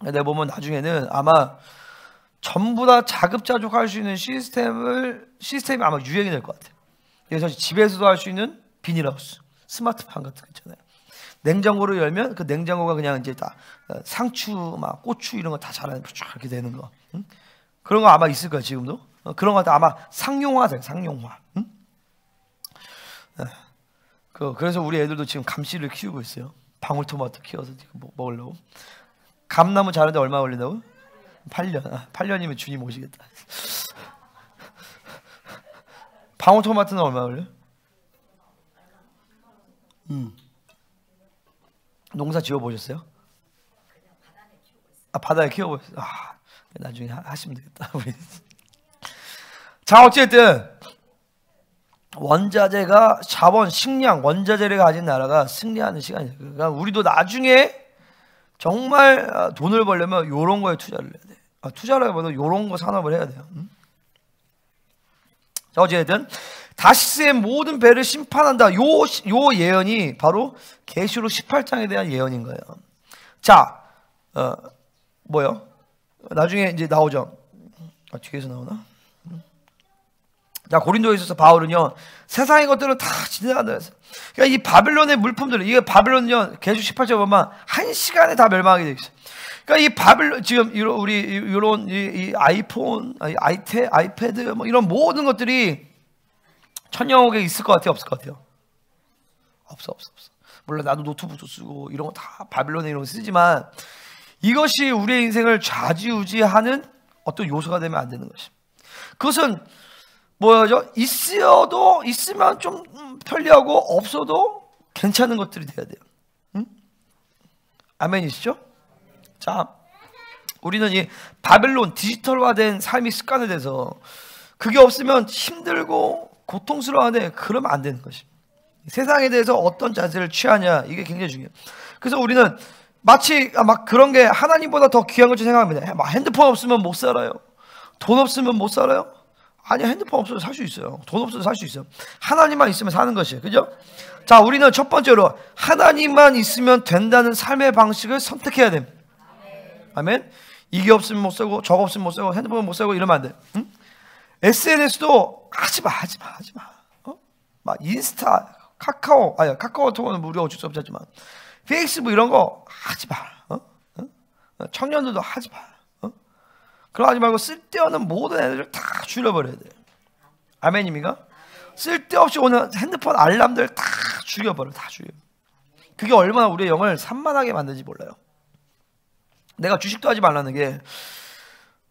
내가 보면 나중에는 아마 전부 다 자급자족할 수 있는 시스템이 아마 유행이 될 것 같아요. 그래서 집에서도 할 수 있는 비닐하우스, 스마트팜 같은 거 있잖아요. 냉장고를 열면 그 냉장고가 그냥 이제 다 상추, 막 고추 이런 거 다 자라는 이렇게 되는 거. 응? 그런 거 아마 있을 거예요, 지금도. 그런 거 아마 상용화돼요, 상용화. 응? 그래서 우리 애들도 지금 감씨를 키우고 있어요. 방울토마토 키워서 지금 먹으려고. 감나무 자라는데 얼마 걸린다고? 8년. 8년이면 주님 오시겠다. 방울토마토는 얼마 걸려? 농사 지어보셨어요? 바다에 키워보셨어요? 나중에 하시면 되겠다. 자, 어쨌든 원자재가 자원, 식량, 원자재를 가진 나라가 승리하는 시간이에요. 그러니까 우리도 나중에 정말 돈을 벌려면 이런 거에 투자를 해야 돼요. 투자를 해보면 이런 거 산업을 해야 돼요. 자, 어쨌든 다시스의 모든 배를 심판한다. 요 예언이 바로 계시록 18장에 대한 예언인 거예요. 자, 뭐요? 나중에 이제 나오죠. 뒤에서 나오나? 자, 고린도에 있어서 바울은요, 세상의 것들은 다 지나간다. 그러니까 이 바빌론의 물품들, 이게 바빌론은요, 계시록 18장 보면 1시간에 다 멸망하게 돼 있어요. 그러니까 이 바빌론, 지금 우리 이런 이 아이폰, 아이패드 뭐 이런 모든 것들이 천년후기에 있을 것 같아요, 없을 것 같아요? 없어. 물론 나도 노트북도 쓰고 이런 거 다 바빌론에 이런 거 쓰지만 이것이 우리의 인생을 좌지우지하는 어떤 요소가 되면 안 되는 것입니다. 그것은 뭐죠? 있으면 좀 편리하고 없어도 괜찮은 것들이 돼야 돼요. 응? 아멘이시죠? 자, 우리는 이 바빌론 디지털화된 삶이 습관이 돼서 그게 없으면 힘들고 고통스러워하는데 그러면 안 되는 것입니다. 세상에 대해서 어떤 자세를 취하냐, 이게 굉장히 중요해요. 그래서 우리는 마치 막 그런 게 하나님보다 더 귀한 것처럼 생각합니다. 막 핸드폰 없으면 못 살아요. 돈 없으면 못 살아요. 아니야, 핸드폰 없어도 살 수 있어요. 돈 없어도 살 수 있어요. 하나님만 있으면 사는 것이에요. 그죠? 자, 우리는 첫 번째로 하나님만 있으면 된다는 삶의 방식을 선택해야 됩니다. 아멘. 이게 없으면 못 살고 저거 없으면 못 살고 핸드폰 못 살고 이러면 안 돼. 응? SNS도 하지 마. 막 인스타, 카카오톡은 우리가 어쩔 수 없지만 페이스북 이런 거 하지 마. 청년들도 하지 마. 그럼 하지 말고 쓸데없는 모든 애들을 다 죽여버려야 돼. 아멘입니까? 쓸데없이 오는 핸드폰 알람들 다 죽여버려. 다 죽여. 그게 얼마나 우리의 영을 산만하게 만드는지 몰라요. 내가 주식도 하지 말라는 게,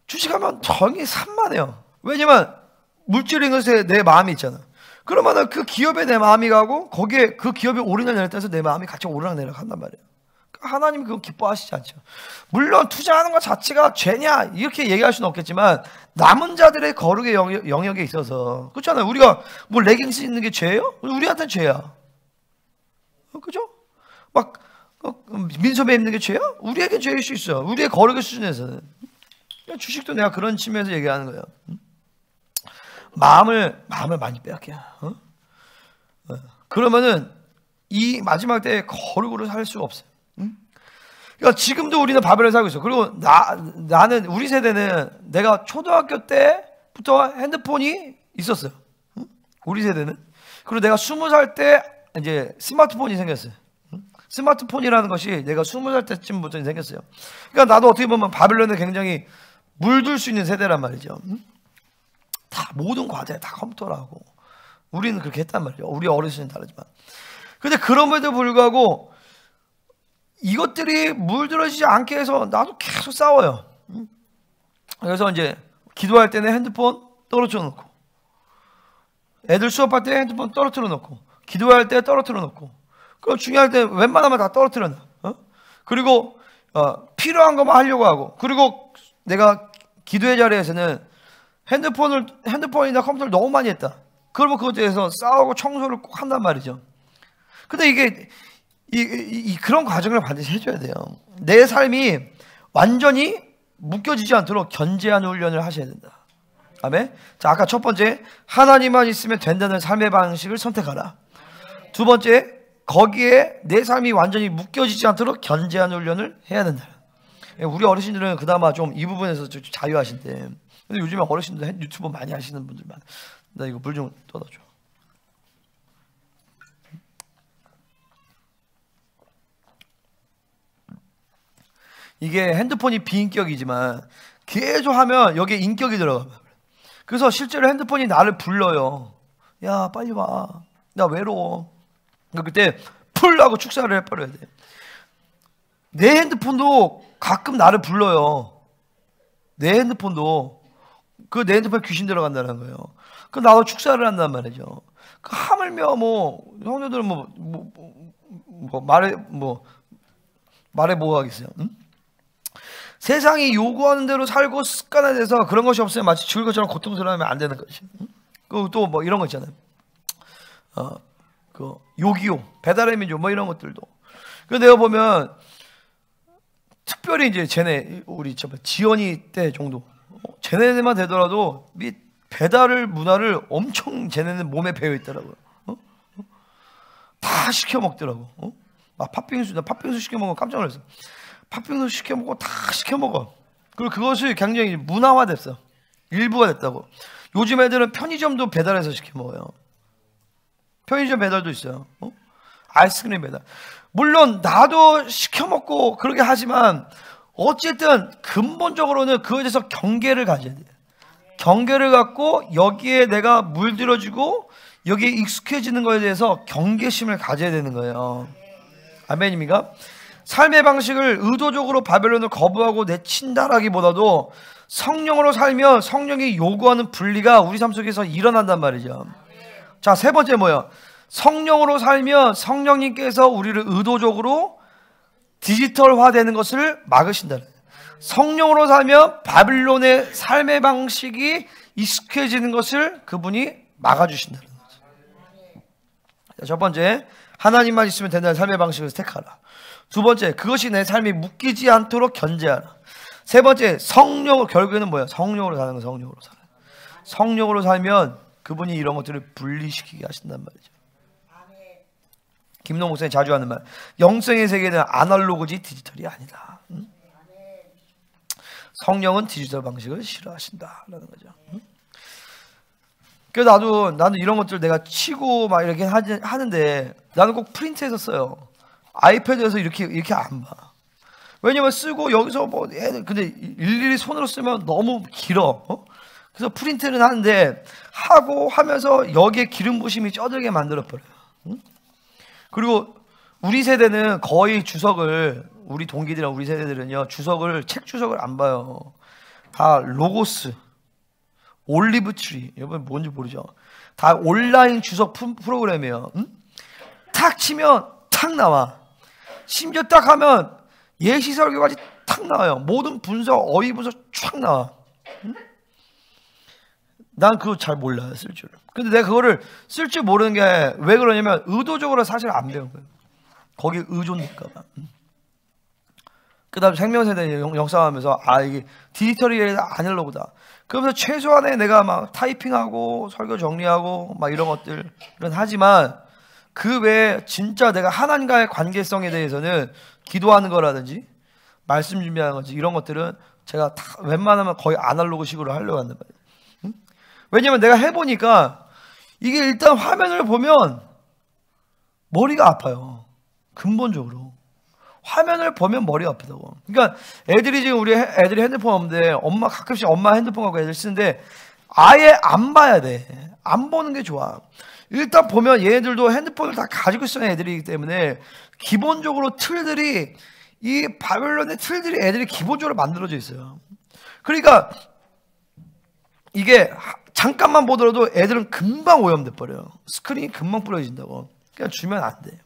주식하면 정이 산만해요. 왜냐면 물질인 것에 내 마음이 있잖아. 그러면은 그 기업에 내 마음이 가고 거기에 그 기업이 오르락내리락 해서 내 마음이 같이 오르락내리락 한단 말이에요. 하나님이 그거 기뻐하시지 않죠. 물론 투자하는 것 자체가 죄냐 이렇게 얘기할 수는 없겠지만 남은 자들의 거룩의 영역에 있어서 그렇잖아요. 우리가 뭐 레깅스 입는 게 죄예요? 우리한테는 죄야. 그죠? 막 민소매 입는 게 죄야? 우리에게 죄일 수 있어. 우리의 거룩의 수준에서는. 주식도 내가 그런 측면에서 얘기하는 거예요. 마음을 많이 빼앗겨. 그러면은 이 마지막 때에 거룩으로 살 수가 없어요. 그러니까 지금도 우리는 바벨론에 살고 있어. 그리고 나는 우리 세대는 내가 초등학교 때부터 핸드폰이 있었어요. 우리 세대는. 그리고 내가 20살 때 이제 스마트폰이 생겼어요. 스마트폰이라는 것이 내가 20살 때쯤부터 생겼어요. 그러니까 나도 어떻게 보면 바벨론에 굉장히 물들 수 있는 세대란 말이죠. 다 모든 과제 다 컴퓨터로 하고 우리는 그렇게 했단 말이죠. 우리 어르신은 다르지만. 근데 그럼에도 불구하고 이것들이 물들어지지 않게 해서 나도 계속 싸워요. 그래서 이제 기도할 때는 핸드폰 떨어뜨려 놓고, 애들 수업할 때 핸드폰 떨어뜨려 놓고, 기도할 때 떨어뜨려 놓고, 그리고 중요할 때 웬만하면 다 떨어뜨려 놔. 그리고 필요한 것만 하려고 하고, 그리고 내가 기도의 자리에서는 핸드폰이나 컴퓨터를 너무 많이 했다. 그러면 그것에 대해서 싸우고 청소를 꼭 한단 말이죠. 근데 이게 그런 과정을 반드시 해줘야 돼요. 내 삶이 완전히 묶여지지 않도록 견제하는 훈련을 하셔야 된다. 아멘. 자, 아까 첫 번째, 하나님만 있으면 된다는 삶의 방식을 선택하라. 두 번째, 거기에 내 삶이 완전히 묶여지지 않도록 견제하는 훈련을 해야 된다. 우리 어르신들은 그나마 좀 이 부분에서 좀 자유하신데, 근데 요즘에 어르신들 유튜브 많이 하시는 분들 많아. 나 이거 물 좀 떠다줘. 이게 핸드폰이 비인격이지만 계속 하면 여기에 인격이 들어가요. 그래서 실제로 핸드폰이 나를 불러요. 야, 빨리 와. 나 외로워. 그때 풀 하고 축사를 해버려야 돼. 내 핸드폰도 가끔 나를 불러요. 내 핸드폰도. 내 핸드폰에 귀신 들어간다는 거예요. 그럼 나도 축사를 한단 말이죠. 하물며 형제들은 말해 뭐 하겠어요? 응? 세상이 요구하는 대로 살고 습관화돼서 그런 것이 없으면 마치 죽을 것처럼 고통스러우면 안 되는 것이. 그리고 또 이런 거 있잖아요. 요기요, 배달의 민족 이런 것들도. 그래서 내가 보면 특별히 이제 우리 지연이 때 정도, 쟤네들만 되더라도 배달을 문화를 엄청 쟤네는 몸에 배어 있더라고요. 다 시켜 먹더라고. 막 팥빙수 시켜 먹으면 깜짝 놀랐어. 팥빙수 시켜 먹고 다 시켜 먹어. 그리고 그것이 굉장히 문화화됐어. 일부가 됐다고. 요즘 애들은 편의점도 배달해서 시켜 먹어요. 편의점 배달도 있어요. 아이스크림 배달. 물론 나도 시켜 먹고 그렇게 하지만 어쨌든 근본적으로는 그거에 대해서 경계를 가져야 돼. 경계를 갖고 여기에 내가 물들어주고 여기에 익숙해지는 거에 대해서 경계심을 가져야 되는 거예요. 아멘입니까? 삶의 방식을 의도적으로 바벨론을 거부하고 내친다라기보다도 성령으로 살면 성령이 요구하는 분리가 우리 삶 속에서 일어난단 말이죠. 자, 세 번째 뭐예요? 성령으로 살면 성령님께서 우리를 의도적으로 디지털화되는 것을 막으신다. 성령으로 살면 바빌론의 삶의 방식이 익숙해지는 것을 그분이 막아주신다는 거죠. 자, 첫 번째, 하나님만 있으면 된다는 삶의 방식을 택하라. 두 번째, 그것이 내 삶이 묶이지 않도록 견제하라. 세 번째, 결국에는 뭐예요? 성령으로 사는 거, 성령으로 살아요. 성령으로 살면 그분이 이런 것들을 분리시키게 하신단 말이죠. 김노 목사님 자주 하는 말, 영성의 세계는 아날로그지 디지털이 아니다. 성령은 디지털 방식을 싫어하신다라는 거죠. 그래서 나는 이런 것들 내가 치고 막 이렇게 하는데 나는 꼭 프린트해서 써요. 아이패드에서 이렇게 안 봐. 왜냐면 쓰고 여기서 근데 일일이 손으로 쓰면 너무 길어. 그래서 프린트는 하는데 하면서 여기에 기름 부심이 쪄들게 만들어버려요. 그리고 우리 세대는 거의 우리 동기들이랑 우리 세대들은요, 책 주석을 안 봐요. 다 로고스, 올리브트리, 여러분 뭔지 모르죠? 다 온라인 주석 프로그램이에요. 탁 치면 탁 나와. 심지어 딱 하면 예시 설교까지 탁 나와요. 모든 분석, 어휘 분석 촥 나와. 난 그거 잘 몰라요, 쓸 줄. 근데 내가 그거를 쓸 줄 모르는 게 왜 그러냐면 의도적으로 사실 안 배운 거예요. 거기 의존될까봐. 그 다음에 생명세대 역사하면서 이게 디지털이 아날로그다. 그러면서 최소한의 내가 막 타이핑하고 설교 정리하고 막 이런 것들은 하지만 그 외에 진짜 내가 하나님과의 관계성에 대해서는 기도하는 거라든지 말씀 준비하는 거지 이런 것들은 제가 다 웬만하면 거의 아날로그식으로 하려고 한단 말이에요. 왜냐면 내가 해보니까 이게 일단 화면을 보면 머리가 아파요. 근본적으로 화면을 보면 머리가 아프다고. 그러니까 우리 애들이 핸드폰 없는데 가끔씩 엄마 핸드폰 갖고 애들 쓰는데 아예 안 봐야 돼. 안 보는 게 좋아. 일단 보면 얘네들도 핸드폰을 다 가지고 있는 애들이기 때문에 기본적으로 틀들이 이 바벨론의 틀들이 애들이 기본적으로 만들어져 있어요. 그러니까 이게 잠깐만 보더라도 애들은 금방 오염돼 버려요. 스크린이 금방 부러진다고. 그냥 주면 안 돼.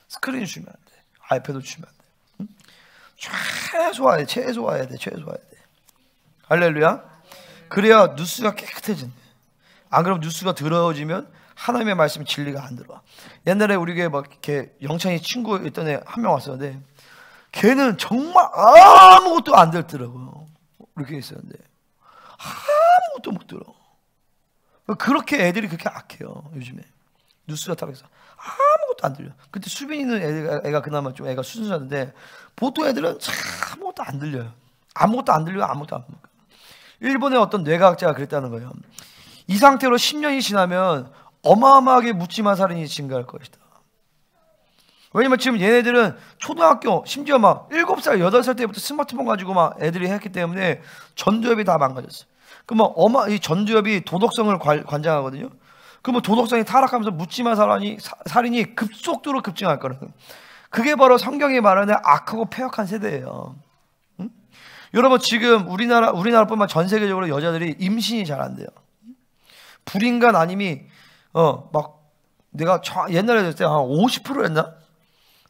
스크린 주면 안 돼. 아이패드 주면 안 돼. 최소화해야 돼. 할렐루야. 그래야 뉴스가 깨끗해진대. 안 그러면 뉴스가 더러워지면 하나님의 말씀 진리가 안 들어와. 옛날에 우리 교회 막 이렇게 영창이 친구 있던 애 한 명 왔었는데 걔는 정말 아무것도 안 들더라고요. 우리 교회에 있었는데 아무것도 못 들어. 그렇게 애들이 그렇게 악해요. 요즘에 뉴스가 타락해서 아무것도 안 들려. 그때 수빈이 있는 애가 그나마 좀 애가 순수한데 보통 애들은 참 아무것도 안 들려요. 아무것도 안 들려요. 아무것도 안 들려요. 일본의 어떤 뇌과학자가 그랬다는 거예요. 이 상태로 10년이 지나면 어마어마하게 묻지마 살인이 증가할 것이다. 왜냐면 지금 얘네들은 초등학교 심지어 막 7살, 8살 때부터 스마트폰 가지고 막 애들이 했기 때문에 전두엽이 다 망가졌어요. 그러면 이 전두엽이 도덕성을 관장하거든요. 그러면 도덕성이 타락하면서 묻지마 살인이 급속도로 급증할 거라는. 그게 바로 성경이 말하는 악하고 패역한 세대예요. 응? 여러분 지금 우리나라뿐만 전 세계적으로 여자들이 임신이 잘 안 돼요. 불인간 아님이 막 내가 옛날에 했을 때 한 50%였나?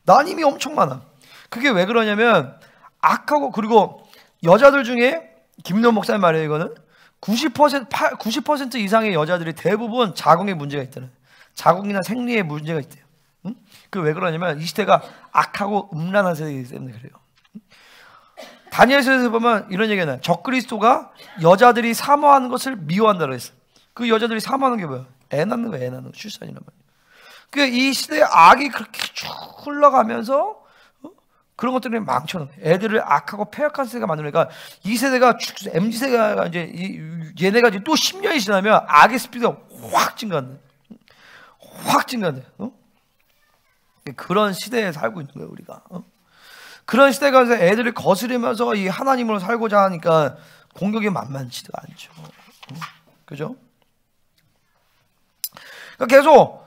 난임이 엄청 많아. 그게 왜 그러냐면 악하고, 그리고 여자들 중에 김노 목사님 말이에요. 이거는 90% 이상의 여자들이 대부분 자궁에 문제가 있다는, 자궁이나 생리에 문제가 있대요. 응? 그 왜 그러냐면 이 시대가 악하고 음란한 세대이기 때문에 그래요. 다니엘서에서 보면 이런 얘기가 나요. 적그리스도가 여자들이 사모하는 것을 미워한다고 했어요. 그 여자들이 사모하는 게 뭐야? 애 낳는 거야. 애 낳는 거. 출산이란 말이야. 그러니까 이 시대의 악이 그렇게 쭉 흘러가면서 그런 것들이 망쳐놓은 거예요. 애들을 악하고 패역한 세대가 만들어니까 이 세대가 MZ세대가 이제 얘네가 이제 또 10년이 지나면 악의 스피드가 확 증가한다. 확 증가한다. 그런 시대에 살고 있는 거예요, 우리가. 그런 시대 가서 애들을 거스르면서 이 하나님으로 살고자 하니까 공격이 만만치가 않죠. 그죠? 그러니까 계속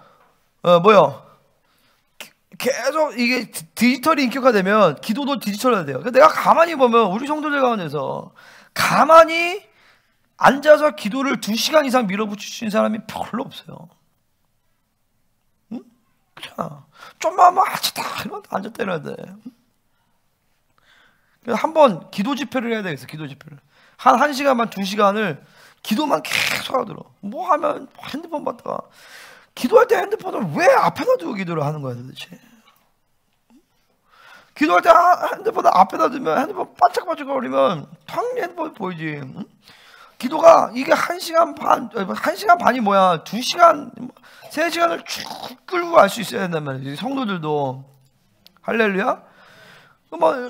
계속 이게 디지털이 인격화되면 기도도 디지털화돼야 돼요. 내가 가만히 보면 우리 성도들 가운데서 가만히 앉아서 기도를 2시간 이상 밀어붙일 수 있는 사람이 별로 없어요. 응? 그렇잖아. 좀만 앉았다 이러면 앉았다 이래야 돼. 한번 기도 집회를 해야 되겠어. 기도 집회를 한 1시간 반 2시간을 기도만 계속 하더라. 뭐 하면 핸드폰 봤다가, 기도할 때 핸드폰을 왜 앞에다 두고 기도를 하는 거야 도대체? 기도할 때 핸드폰을 앞에다 두면 핸드폰 반짝반짝거리면 당연히 핸드폰이 보이지. 응? 기도가 이게 1시간 반이 뭐야? 2시간, 3시간을 쭉 끌고 갈 수 있어야 된단 말이야. 성도들도. 할렐루야? 뭐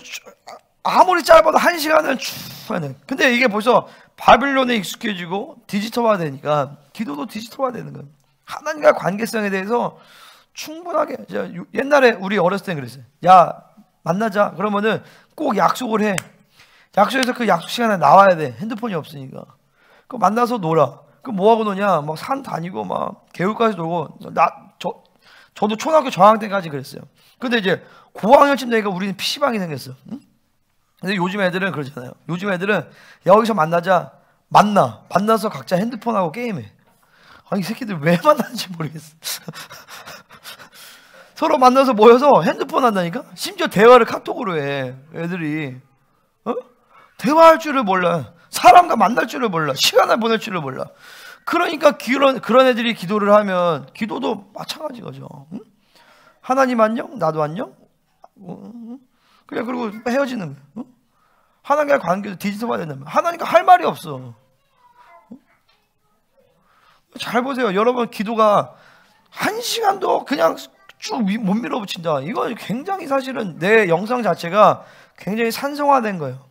아무리 짧아도 1시간은 쭉 해야 돼. 근데 이게 벌써 바빌론에 익숙해지고 디지털화 되니까 기도도 디지털화 되는 거예요. 하나님과 관계성에 대해서 충분하게. 옛날에 우리 어렸을 땐 그랬어요. 야, 만나자. 그러면은 꼭 약속을 해. 약속해서 그 약속 시간에 나와야 돼. 핸드폰이 없으니까. 그 만나서 놀아. 그 뭐하고 노냐? 막 산 다니고 막 개울가에서 놀고. 저도 초등학교 저학년 때까지 그랬어요. 근데 이제 고학년쯤 되니까 우리는 PC방이 생겼어. 응? 근데 요즘 애들은 그러잖아요. 요즘 애들은 여기서 만나서 각자 핸드폰하고 게임해. 아니 이 새끼들 왜 만나는지 모르겠어. 서로 만나서 모여서 핸드폰 한다니까? 심지어 대화를 카톡으로 해. 애들이 대화할 줄을 몰라. 사람과 만날 줄을 몰라. 시간을 보낼 줄을 몰라. 그러니까 그런 애들이 기도를 하면 기도도 마찬가지거죠. 응? 하나님 안녕? 나도 안녕? 그냥 그리고 헤어지는 거예요. 응? 하나님과 관계도 디지털화 된다면 하나님과 할 말이 없어. 잘 보세요. 여러분 기도가 1시간도 그냥 쭉 못 밀어붙인다. 이거 굉장히 사실은 내 영상 자체가 굉장히 산성화된 거예요.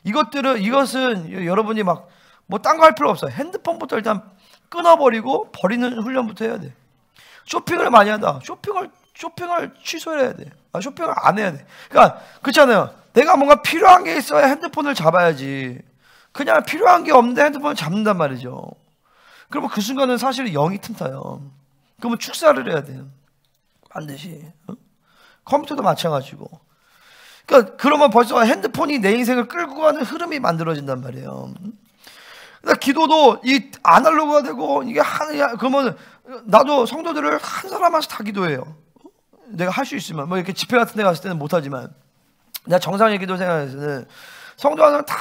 이것은 여러분이 막 뭐 딴 거 할 필요 없어요. 핸드폰부터 일단 끊어버리고 버리는 훈련부터 해야 돼. 쇼핑을 많이 한다. 쇼핑을 취소해야 돼. 쇼핑을 안 해야 돼. 그러니까 그렇잖아요. 내가 뭔가 필요한 게 있어야 핸드폰을 잡아야지. 그냥 필요한 게 없는데 핸드폰을 잡는단 말이죠. 그러면 그 순간은 사실 영이 틈타요. 그러면 축사를 해야 돼요. 반드시. 컴퓨터도 마찬가지고. 그러니까 그러면 벌써 핸드폰이 내 인생을 끌고 가는 흐름이 만들어진단 말이에요. 그러니까 기도도 이 아날로그가 되고 이게 그러면 나도 성도들을 한 사람 한씩 다 기도해요. 내가 할 수 있으면 뭐 이렇게 집회 같은 데 갔을 때는 못하지만 내가 정상의 기도 생활에서는 성도 하나는 다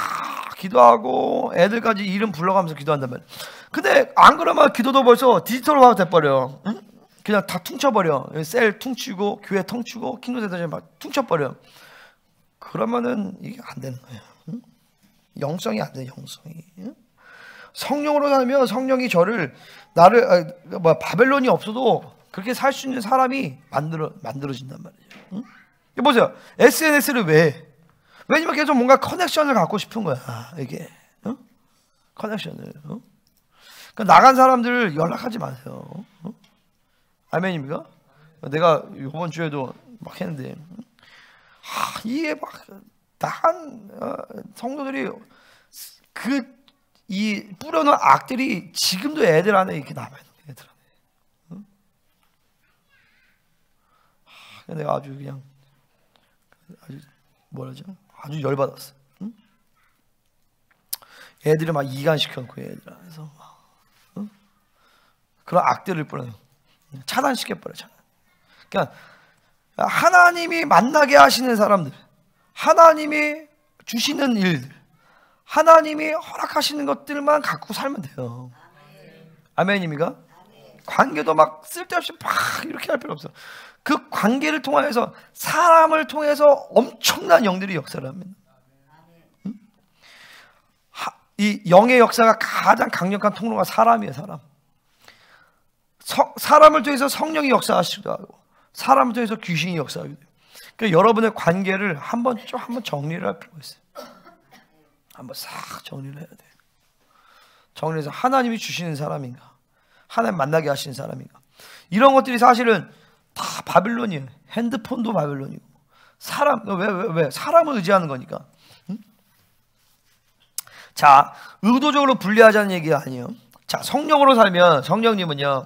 기도하고 애들까지 이름 불러가면서 기도한단 말이야. 근데 안 그러면 기도도 벌써 디지털화 돼버려. 응? 그냥 다 퉁쳐버려. 셀 퉁치고 교회 퉁치고 킹도센터 막 퉁쳐버려. 그러면은 이게 안 되는 거예요. 응? 영성이 안 돼. 영성이. 응? 성령으로 살면 성령이 저를 나를 바벨론이 없어도 그렇게 살 수 있는 사람이 만들어진단 말이죠. 응? 보세요. SNS를 왜 해? 왜냐면 계속 뭔가 커넥션을 갖고 싶은 거야. 이게 커넥션을. 그러니까 나간 사람들 연락하지 마세요. 아멘입니까? 내가 이번 주에도 막 했는데 이게 막 성도들이 이 뿌려놓은 악들이 지금도 애들 안에 이렇게 남아있는 거야. 애들 안에. 내가 아주 그냥 뭐라죠? 아주 열받았어. 응? 애들을 막 이간시켜놓고 애들 안에서 그런 악들을 뿌려요. 차단시켜버려. 차단. 그러니까 하나님이 만나게 하시는 사람들, 하나님이 주시는 일들, 하나님이 허락하시는 것들만 갖고 살면 돼요. 아멘입니까? 관계도 막 쓸데없이 막 이렇게 할 필요 없어. 그 관계를 통해서, 사람을 통해서 엄청난 영들이 역사를 합니다. 응? 이 영의 역사가 가장 강력한 통로가 사람이에요. 사람을 통해서 성령이 역사하시기도 하고, 사람을 통해서 귀신이 역사하기도 해요. 그러니까 여러분의 관계를 한번 정리를 할 필요가 있어요. 한번 싹 정리를 해야 돼. 정리해서 하나님이 주시는 사람인가, 하나님 만나게 하시는 사람인가. 이런 것들이 사실은 다 바빌론이에요. 핸드폰도 바빌론이고, 왜 사람을 의지하는 거니까. 응? 자, 의도적으로 분리하자는 얘기가 아니에요. 자, 성령으로 살면, 성령님은요,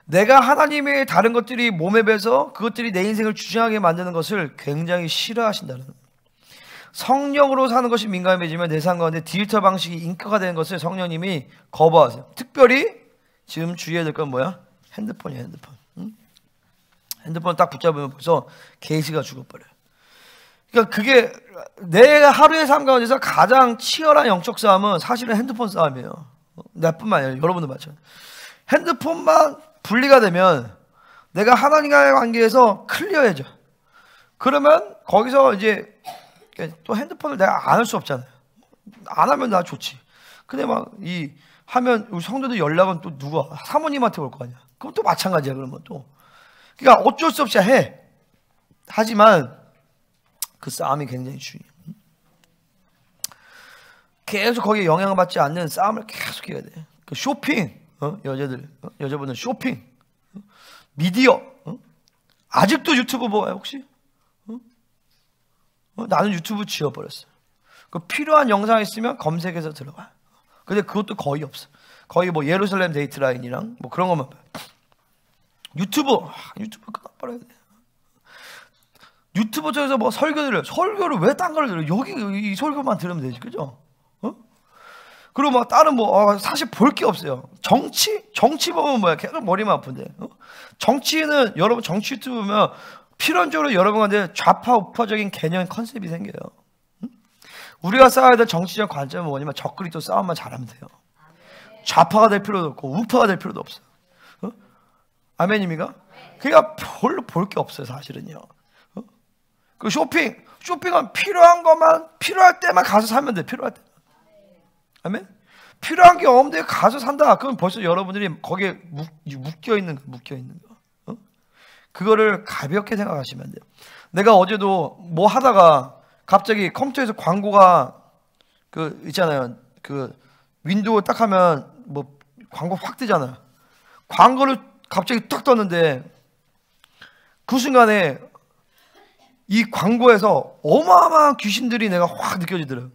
내가 하나님의 다른 것들이 몸에 배서 그것들이 내 인생을 주장하게 만드는 것을 굉장히 싫어하신다는 거예요. 성령으로 사는 것이 민감해지면 내 삶 가운데 디지털 방식이 인격화되는 것을 성령님이 거부하세요. 특별히 지금 주의해야 될 건 뭐야? 핸드폰이야. 핸드폰. 응? 핸드폰 딱 붙잡으면 벌써 계시가 죽어버려요. 그러니까 그게 내 하루의 삶 가운데서 가장 치열한 영적 싸움은 사실은 핸드폰 싸움이에요. 나뿐만 아니라 여러분도 마찬가지예요. 핸드폰만 분리가 되면 내가 하나님과의 관계에서 클리어해져. 그러면 거기서 이제 또 핸드폰을 내가 안 할 수 없잖아요. 안 하면 나 좋지. 근데 막 하면 우리 성도들 연락은 또 누가? 사모님한테 올 거 아니야. 그럼 또 마찬가지야. 그러면 또. 그러니까 어쩔 수 없이 해. 하지만 그 싸움이 굉장히 중요해. 계속 거기에 영향을 받지 않는 싸움을 계속 해야 돼. 그 쇼핑. 여자분은 쇼핑, 미디어, 아직도 유튜브 봐요 혹시? 나는 유튜브 지워버렸어요. 그 필요한 영상 있으면 검색해서 들어가. 근데 그것도 거의 없어. 거의 뭐 예루살렘 데이트라인이랑 뭐 그런 것만 봐요. 유튜브 끊어버려야 돼. 유튜브 쪽에서 뭐 설교를 왜 딴 걸 들어? 여기 이 설교만 들으면 되지, 그죠? 그리고 막 다른 사실 볼 게 없어요. 정치 보면 뭐야? 계속 머리만 아픈데. 정치는 여러분 정치 유튜브 보면 필연적으로 여러분한테 좌파 우파적인 개념 컨셉이 생겨요. 우리가 쌓아야 될 정치적 관점은 뭐냐면 적그리스도 싸움만 잘하면 돼요. 좌파가 될 필요도 없고 우파가 될 필요도 없어요. 아멘입니까? 그러니까 별로 볼 게 없어요, 사실은요. 그 쇼핑은 필요한 것만 필요할 때만 가서 사면 돼. 필요할 때. 아멘? 필요한 게 없는데 가서 산다. 그럼 벌써 여러분들이 거기에 묶여 있는 거. 그거를 가볍게 생각하시면 돼요. 내가 어제도 뭐 하다가 갑자기 컴퓨터에서 광고가 있잖아요. 윈도우 딱 하면 뭐 광고 확 뜨잖아요. 광고를 갑자기 딱 떴는데 그 순간에 이 광고에서 어마어마한 귀신들이 내가 확 느껴지더라고요.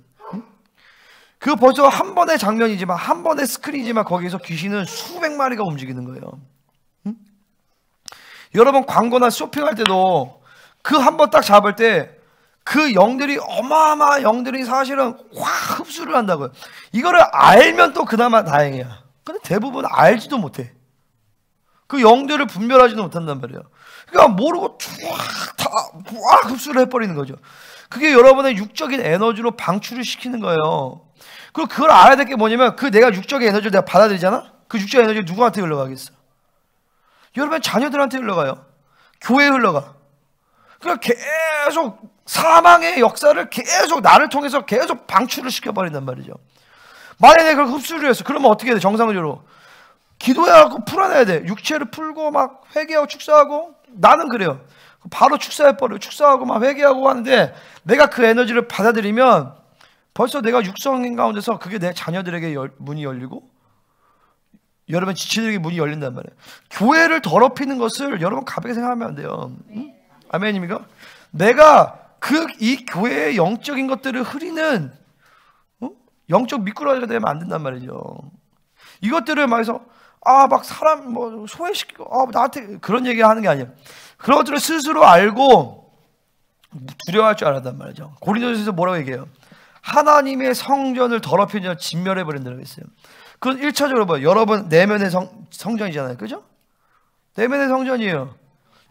그 벌써 한 번의 장면이지만, 한 번의 스크린이지만 거기에서 귀신은 수백 마리가 움직이는 거예요. 여러분 광고나 쇼핑할 때도 그 한 번 딱 잡을 때 그 영들이 어마어마한 영들이 사실은 확 흡수를 한다고요. 이거를 알면 또 그나마 다행이야. 근데 대부분 알지도 못해. 그 영들을 분별하지도 못한단 말이에요. 그러니까 모르고 쫙 흡수를 해버리는 거죠. 그게 여러분의 육적인 에너지로 방출을 시키는 거예요. 그리고 그걸 알아야 될 게 뭐냐면, 그 내가 육적인 에너지를 내가 받아들이잖아? 그 육적인 에너지가 누구한테 흘러가겠어? 여러분 자녀들한테 흘러가요. 교회에 흘러가. 그러니까 계속 사망의 역사를 계속 나를 통해서 계속 방출을 시켜버린단 말이죠. 만약에 그걸 흡수를 했어. 그러면 어떻게 해야 돼? 정상적으로 기도해갖고 풀어내야 돼. 육체를 풀고 막 회개하고 축사하고. 나는 그래요. 바로 축사해버려. 축사하고 막 회개하고 하는데, 내가 그 에너지를 받아들이면 벌써 내가 육성인 가운데서 그게 내 자녀들에게 문이 열리고, 여러분 지체들에게 문이 열린단 말이에요. 교회를 더럽히는 것을 여러분 가볍게 생각하면 안 돼요. 응? 아멘입니까? 내가 이 교회의 영적인 것들을 흐리는 영적 미꾸라지가 되면 안 된단 말이죠. 이것들을 말해서 막 사람 뭐 소외시키고 나한테 그런 얘기 하는 게 아니에요. 그런 것들을 스스로 알고 두려워할 줄 알았단 말이죠. 고린도전서에서 뭐라고 얘기해요? 하나님의 성전을 더럽히면 진멸해 버린다고 했어요. 그건 1차적으로 봐요. 여러분 내면의 성전이잖아요. 그죠? 내면의 성전이에요.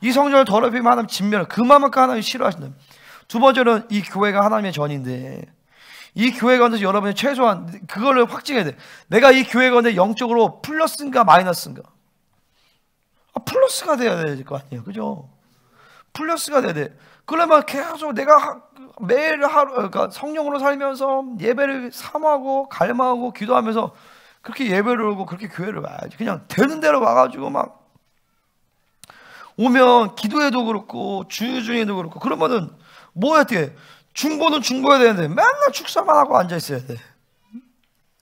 이 성전을 더럽히면 하나님 진멸, 그만큼 하나님 싫어하신다. 두 번째는 이 교회가 하나님의 전인데, 이 교회 가운데서 여러분이 최소한 그거를 확증해야 돼. 내가 이 교회 가운데 영적으로 플러스인가 마이너스인가? 플러스가 돼야 될 거 아니에요. 그죠? 플러스가 돼야 돼. 그러면 계속 내가 매일 하루, 그러니까 성령으로 살면서 예배를 사모하고 갈망하고 기도하면서 그렇게 예배를 오고 그렇게 교회를 와야지. 그냥 되는 대로 와가지고 막 오면 기도해도 그렇고 주일 중에도 그렇고, 그러면은 뭐야 돼? 중보는 중보해야 되는데 맨날 축사만 하고 앉아 있어야 돼.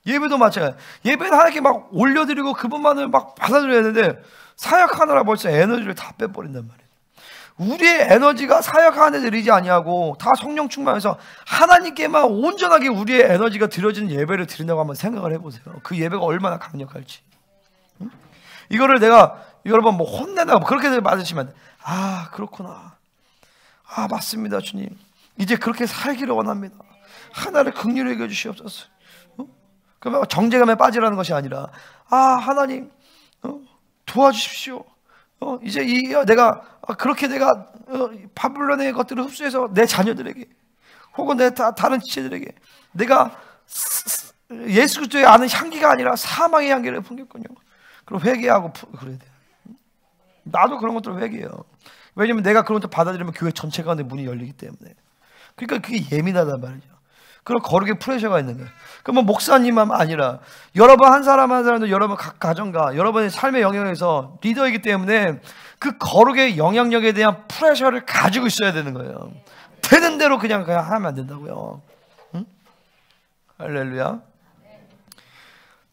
예배도 마찬가지. 예배는 하나님께 막 올려드리고 그분만을 막 받아들여야 되는데, 사역하느라 벌써 에너지를 다 빼버린단 말이에요. 우리의 에너지가 사역하는 데 들이지 아니하고 다 성령 충만해서 하나님께만 온전하게 우리의 에너지가 드려지는 예배를 드린다고 한번 생각을 해보세요. 그 예배가 얼마나 강력할지. 응? 이거를 내가 여러분 뭐 혼내나 그렇게 맞으시면, 그렇구나, 맞습니다 주님, 이제 그렇게 살기를 원합니다. 하나를 긍휼히 여겨 주시옵소서. 그러면 정죄감에 빠지라는 것이 아니라, 하나님 도와주십시오. 이제 내가 그렇게 내가 바빌론의 것들을 흡수해서 내 자녀들에게 혹은 내 다른 지체들에게 내가 예수 그리스도의 아는 향기가 아니라 사망의 향기를 풍겼군요. 그럼 회개하고 그래야 돼요. 나도 그런 것들을 회개해요. 왜냐면 내가 그런 것들 받아들이면 교회 전체 가운데 문이 열리기 때문에. 그러니까 그게 예민하단 말이죠. 그런 거룩의 프레셔가 있는 거예요. 그러면 목사님만 아니라 여러분 한 사람 한 사람도 여러분 각 가정과 여러분의 삶의 영역에서 리더이기 때문에 그 거룩의 영향력에 대한 프레셔를 가지고 있어야 되는 거예요. 되는 대로 그냥 하면 안 된다고요. 응? 할렐루야.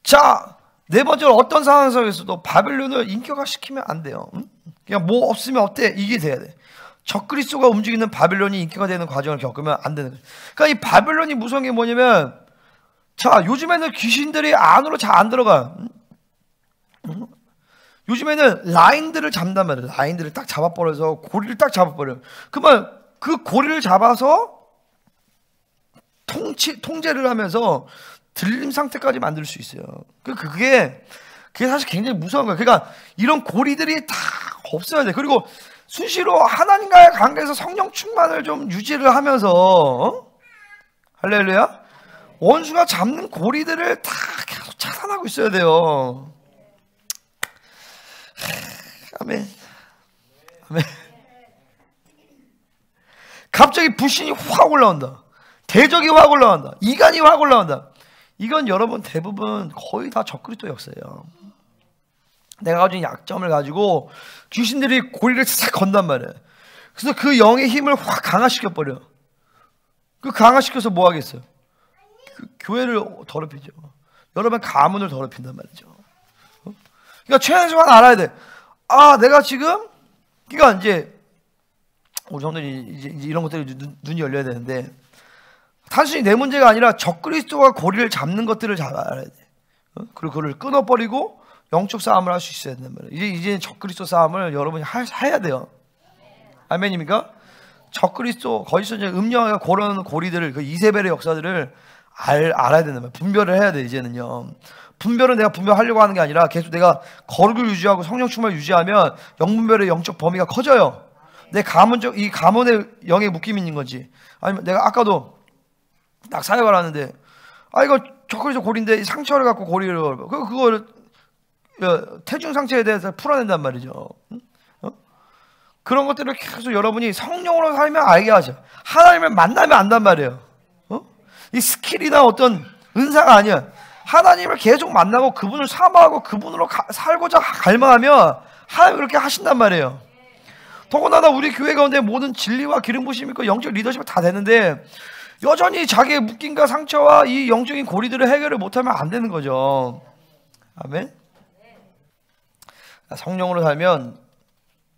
자, 네 번째로 어떤 상황 속에서도 바빌론을 인격화시키면 안 돼요. 응? 그냥 뭐 없으면 어때? 이게 돼야 돼. 적그리스도가 움직이는 바빌론이 인기가 되는 과정을 겪으면 안 되는 거예요. 그러니까 이 바빌론이 무서운 게 뭐냐면, 자, 요즘에는 귀신들이 안으로 잘 안 들어가. 요즘에는 라인들을 잡는단 말이에요. 라인들을 딱 잡아버려서 고리를 딱 잡아버려요. 그러면 그 고리를 잡아서 통제를 하면서 들림 상태까지 만들 수 있어요. 그게 사실 굉장히 무서운 거예요. 그러니까 이런 고리들이 다 없어야 돼. 그리고 수시로 하나님과의 관계에서 성령 충만을 좀 유지를 하면서, 할렐루야, 원수가 잡는 고리들을 다 계속 차단하고 있어야 돼요. 아멘. 아멘. 갑자기 불신이 확 올라온다. 대적이 확 올라온다. 이간이 확 올라온다. 이건 여러분 대부분 거의 다 적그리스도 역사예요. 내가 가진 약점을 가지고 귀신들이 고리를 싹 건단 말이에요. 그래서 그 영의 힘을 확 강화시켜버려. 그 강화시켜서 뭐 하겠어요? 그 교회를 더럽히죠. 여러분 가문을 더럽힌단 말이죠. 그러니까 최소한 알아야 돼. 내가 지금, 그러니까 이제 우리 성도들이 이제 이런 것들이 눈이 열려야 되는데, 단순히 내 문제가 아니라 적그리스도가 고리를 잡는 것들을 잘 알아야 돼. 그리고 그걸 끊어버리고 영적 싸움을 할 수 있어야 된단 말이에요. 이제 적그리스도 싸움을 여러분이 해야 돼요. 아멘입니까? 적그리스도, 거기서 이제 음녀가 고르는 고리들을, 그 이세벨의 역사들을 알아야 된단 말이에요. 분별을 해야 돼, 이제는요. 분별은 내가 분별하려고 하는 게 아니라 계속 내가 거룩을 유지하고 성령 충만을 유지하면 영분별의 영적 범위가 커져요. 내 가문적 이 가문의 영의 묶임이 있는 거지. 아니면 내가 아까도 딱 사역을 하는데 이거 저거에서 고리인데 상처를 갖고 고리를 그거를 태중 상처에 대해서 풀어낸단 말이죠. 그런 것들을 계속 여러분이 성령으로 살면 알게 하죠. 하나님을 만나면 안단 말이에요. 이 스킬이나 어떤 은사가 아니야. 하나님을 계속 만나고 그분을 사모하고 그분으로 살고자 갈망하면 하나님이 그렇게 하신단 말이에요. 더군다나 우리 교회 가운데 모든 진리와 기름 부심이 있고 영적 리더십이 다 되는데 여전히 자기의 묶임과 상처와 이 영적인 고리들을 해결을 못하면 안 되는 거죠. 아멘. 성령으로 살면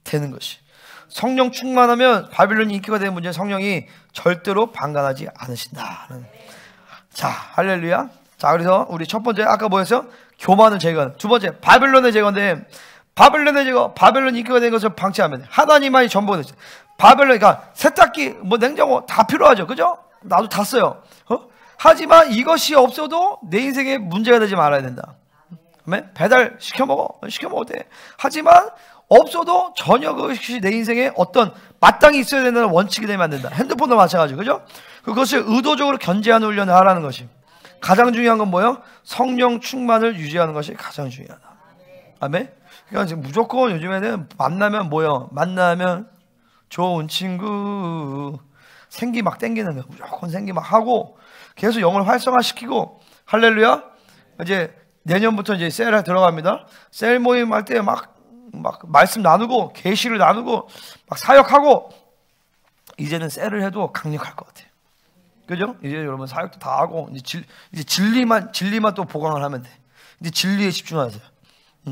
되는 것이. 성령 충만하면 바빌론이 인기가 되는 문제는 성령이 절대로 방관하지 않으신다는. 자, 할렐루야. 자, 그래서 우리 첫 번째 아까 뭐였어요? 교만을 제거하는. 두 번째 바빌론의 제거인데 바빌론의 제거, 바빌론 인기가 된 것을 방치하면 하나님만이 전부가 됐어요. 바빌론, 그러니까 세탁기, 뭐 냉장고 다 필요하죠, 그죠? 나도 다 써요. 하지만 이것이 없어도 내 인생에 문제가 되지 말아야 된다. 아멘? 배달 시켜 먹어도 돼. 하지만 없어도 전혀 그것이 내 인생에 어떤 마땅히 있어야 된다는 원칙이 되면 안 된다. 핸드폰도 마찬가지고, 그죠? 그것을 의도적으로 견제하는 훈련을 하라는 것이. 가장 중요한 건 뭐예요? 성령 충만을 유지하는 것이 가장 중요하다. 아멘? 그러니까 지금 무조건 요즘에는 만나면 뭐예요? 만나면 좋은 친구, 생기 막 땡기는 거예요. 무조건 생기 막 하고 계속 영을 활성화시키고. 할렐루야. 이제 내년부터 이제 셀에 들어갑니다. 셀 모임 할 때 막 말씀 나누고 계시를 나누고 막 사역하고. 이제는 셀을 해도 강력할 것 같아요. 그죠? 이제 여러분 사역도 다 하고 이제 진리만 또 보강을 하면 돼. 이제 진리에 집중하세요.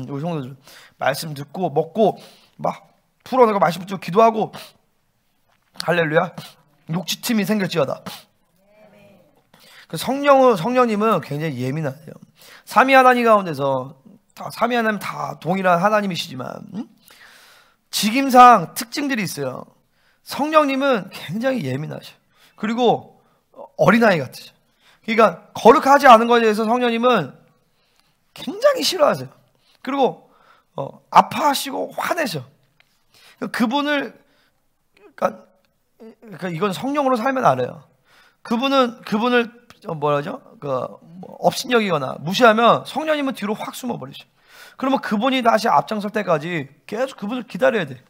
우리 성도들 말씀 듣고 먹고 막 풀어내고 말씀 듣고 기도하고. 할렐루야. 녹지틈이 생길지어다. 그 성령님은 굉장히 예민하세요. 삼위 하나님 가운데서 삼위 하나님 다 동일한 하나님이시지만 직임상 특징들이 있어요. 성령님은 굉장히 예민하셔. 그리고 어린아이 같으셔. 그러니까 거룩하지 않은 것에 대해서 성령님은 굉장히 싫어하세요. 그리고 아파하시고 화내셔. 그분을 그러니까 이건 성령으로 살면 알아요. 그분을 뭐라죠? 업신여기거나 무시하면 성령님은 뒤로 확 숨어버리죠. 그러면 그분이 다시 앞장설 때까지 계속 그분을 기다려야 돼.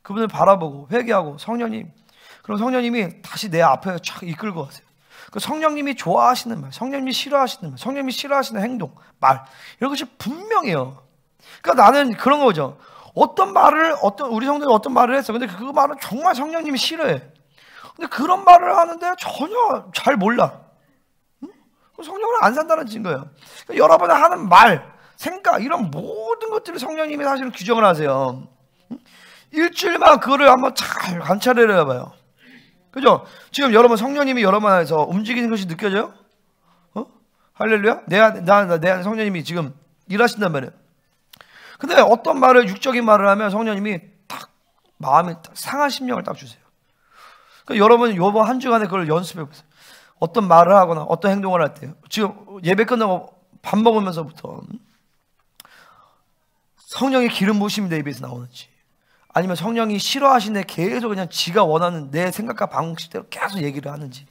그분을 바라보고 회개하고 성령님. 그럼 성령님이 다시 내 앞에 쫙 이끌고 가세요. 그 성령님이 좋아하시는 말, 성령님이 싫어하시는 말, 성령님이 싫어하시는 행동, 말 이런 것이 분명해요. 그러니까 나는 그런 거죠. 우리 성도들이 어떤 말을 했어. 근데 그 말은 정말 성령님이 싫어해. 근데 그런 말을 하는데 전혀 잘 몰라. 성령으로 안 산다는 증거예요. 그러니까 여러분이 하는 말, 생각 이런 모든 것들을 성령님이 사실은 규정을 하세요. 일주일만 그거를 한번 잘 관찰을 해봐요. 그죠? 지금 여러분 성령님이 여러분 안에서 움직이는 것이 느껴져요? 할렐루야? 내 안에 성령님이 지금 일하신단 말이에요. 근데 어떤 말을 육적인 말을 하면 성령님이 딱 마음이 딱 상한 심령을 딱 주세요. 그러니까 여러분 이번 한 주간에 그걸 연습해 보세요. 어떤 말을 하거나 어떤 행동을 할 때 지금 예배 끝나고 밥 먹으면서부터 성령의 기름 부으심이 내 입에서 나오는지, 아니면 성령이 싫어하시는데 계속 그냥 지가 원하는 내 생각과 방식대로 계속 얘기를 하는지,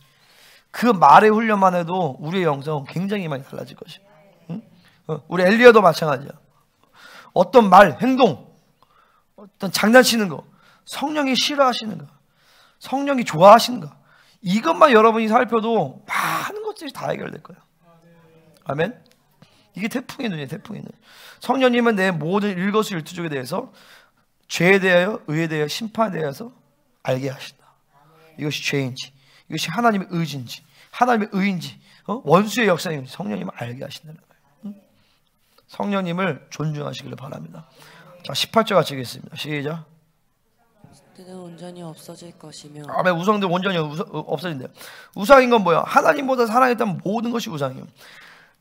그 말의 훈련만 해도 우리의 영성 굉장히 많이 달라질 것이에요. 우리 엘리야도 마찬가지야. 어떤 말, 행동, 어떤 장난치는 거, 성령이 싫어하시는 거, 성령이 좋아하시는 거, 이것만 여러분이 살펴도 많은 것들이 다 해결될 거예요. 아멘. 이게 태풍의 눈이에요. 태풍의 눈. 성령님은 내 모든 일거수일투족에 대해서 죄에 대하여, 의에 대하여, 심판에 대해서 알게 하신다. 이것이 죄인지, 이것이 하나님의 의지인지, 하나님의 의인지, 원수의 역사인지 성령님은 알게 하신다는 거예요. 성령님을 존중하시기를 바랍니다. 자, 18절 같이 읽겠습니다. 시작. 그는 온전히 없어질 것이며. 아멘. 우상들 온전히 없어진대요. 우상인 건 뭐야? 하나님보다 사랑했던 모든 것이 우상이에요.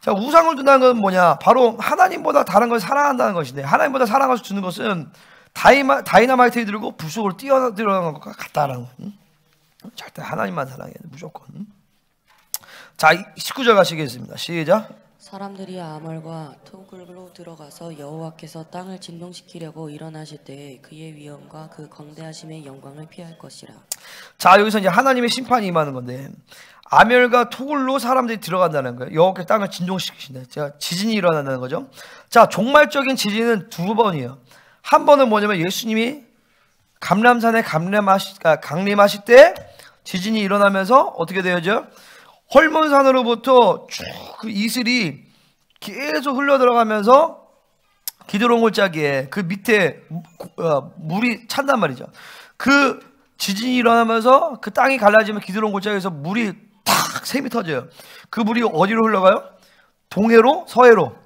자, 우상을 둔다는 건 뭐냐? 바로 하나님보다 다른 걸 사랑한다는 것인데, 하나님보다 사랑을 주는 것은 다이너마이트를 들고 불 속으로 뛰어들어가는 것과 같다라는 거예요. 절대 하나님만 사랑해야 돼, 무조건. 자, 19절 가시겠습니다. 시작. 사람들이 아말과 토굴로 들어가서 여호와께서 땅을 진동시키려고 일어나실 때에 그의 위엄과 그 광대하심의 영광을 피할 것이라. 자, 여기서 이제 하나님의 심판이 임하는 건데, 아멸과 토굴로 사람들이 들어간다는 거예요. 여호와께서 땅을 진동시키신다. 자, 지진이 일어난다는 거죠. 자, 종말적인 지진은 두 번이에요. 한 번은 뭐냐면 예수님이 감람산에 강림하실 때 지진이 일어나면서 어떻게 되어져? 헐몬산으로부터 쭉 그 이슬이 계속 흘러 들어가면서 기드론 골짜기에 그 밑에 물이 찬단 말이죠. 그 지진이 일어나면서 그 땅이 갈라지면 기드론 골짜기에서 물이 탁 샘이 터져요. 그 물이 어디로 흘러가요? 동해로, 서해로.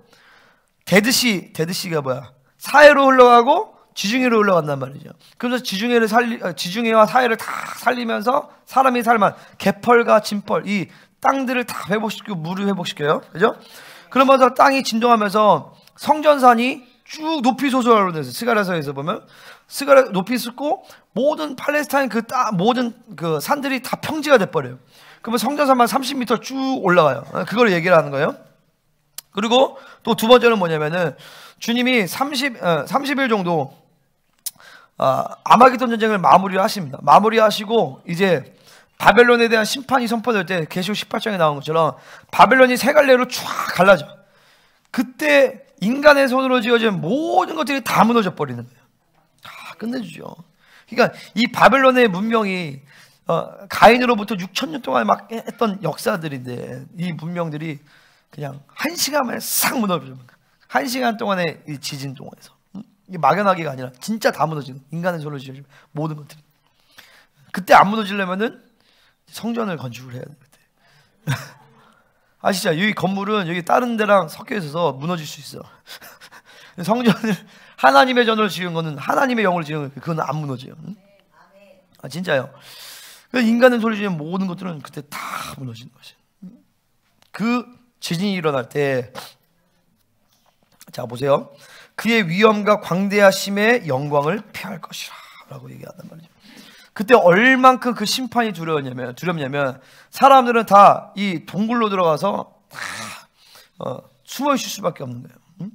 데드시가 뭐야? 사해로 흘러가고 지중해로 흘러간단 말이죠. 그래서 지중해와 사해를 다 살리면서 사람이 살만 개펄과 진펄 이 땅들을 다 회복시키고 물을 회복시켜요. 그죠? 그러면서 땅이 진동하면서 성전산이 쭉 높이 솟아오르면서 스가랴서에서 보면 스가랴 높이 솟고 모든 팔레스타인 모든 그 산들이 다 평지가 돼버려요. 그러면 성전산만 30m 쭉 올라가요. 그걸 얘기를 하는 거예요. 그리고 또 두 번째는 뭐냐면은 주님이 30일 정도 아마겟돈 전쟁을 마무리하십니다. 마무리하시고 이제 바벨론에 대한 심판이 선포될 때 계시록 18장에 나온 것처럼 바벨론이 세 갈래로 쫙 갈라져. 그때 인간의 손으로 지어진 모든 것들이 다 무너져 버리는 거예요. 다 끝내주죠. 그러니까 이 바벨론의 문명이 가인으로부터 6,000년 동안 막 했던 역사들인데 이 문명들이 그냥 한 시간만에 싹 무너져요. 한 시간 동안의 이 지진 동안에서 이게 막연하기가 아니라 진짜 다 무너지는 인간의 손으로 지어진 모든 것들이. 그때 안 무너지려면은 성전을 건축을 해야 돼. 아시죠? 여기 건물은 여기 다른 데랑 섞여 있어서 무너질 수 있어. 성전을 하나님의 전을 지은 거는 하나님의 영을 지은 거 그건 안 무너져요. 진짜요. 인간의 소리 지은 모든 것들은 그때 다 무너지는 것이. 그 지진이 일어날 때, 자 보세요. 그의 위엄과 광대하심의 영광을 피할 것이라라고 얘기한단 말이죠. 그때 얼만큼 그 심판이 두렵냐면 사람들은 다 이 동굴로 들어가서 다 숨어 있을 수밖에 없는 거예요.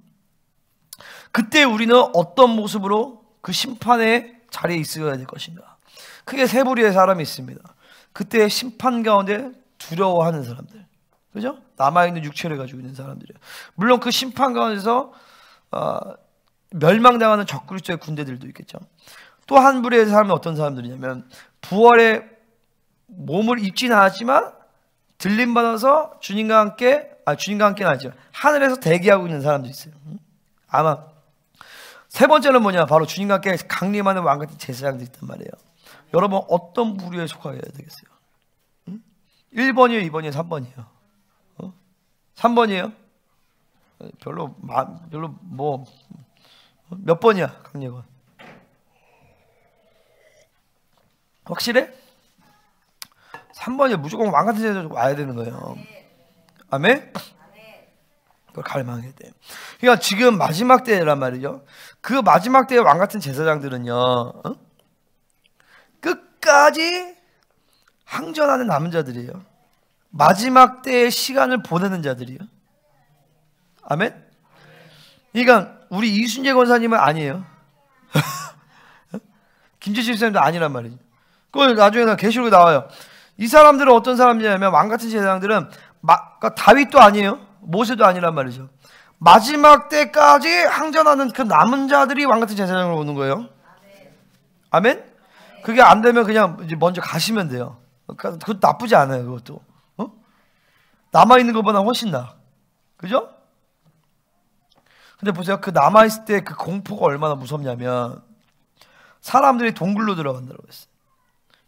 그때 우리는 어떤 모습으로 그 심판의 자리에 있어야 될 것인가? 크게 세 부류의 사람이 있습니다. 그때 심판 가운데 두려워하는 사람들, 그죠? 남아있는 육체를 가지고 있는 사람들이에요. 물론 그 심판 가운데서 멸망당하는 적그리스도의 군대들도 있겠죠. 또 한 부류의 사람은 어떤 사람들이냐면 부활의 몸을 입지는 않았지만 들림받아서 주님과 함께는 아니죠. 하늘에서 대기하고 있는 사람도 있어요. 아마 세 번째는 뭐냐? 바로 주님과 함께 강림하는 왕같은 제사장들이 있단 말이에요. 여러분 어떤 부류에 속하게 되겠어요? 1번이에요? 2번이에요? 3번이에요? 3번이에요? 별로 뭐 몇 번이야? 강력은 확실해? 3번이 무조건 왕같은 제사장 와야 되는 거예요. 아멘? 그걸 갈망해야 돼. 그러니까 지금 마지막 때란 말이죠. 그 마지막 때의 왕같은 제사장들은요, 끝까지 항전하는 남은 자들이에요. 마지막 때의 시간을 보내는 자들이에요. 아멘? 그러니까 우리 이순재 권사님은 아니에요. 김지실 선생님도 아니란 말이죠. 그걸 나중에 계시록에 나와요. 이 사람들은 어떤 사람이냐면 왕같은 제사장들은 다윗도 아니에요. 모세도 아니란 말이죠. 마지막 때까지 항전하는 그 남은 자들이 왕같은 제사장으로 오는 거예요. 아멘? 그게 안 되면 그냥 이제 먼저 가시면 돼요. 그것도 나쁘지 않아요. 그것도 남아있는 것보다 훨씬 나아. 그죠? 근데 보세요. 그 남아있을 때 그 공포가 얼마나 무섭냐면 사람들이 동굴로 들어간다고 했어요.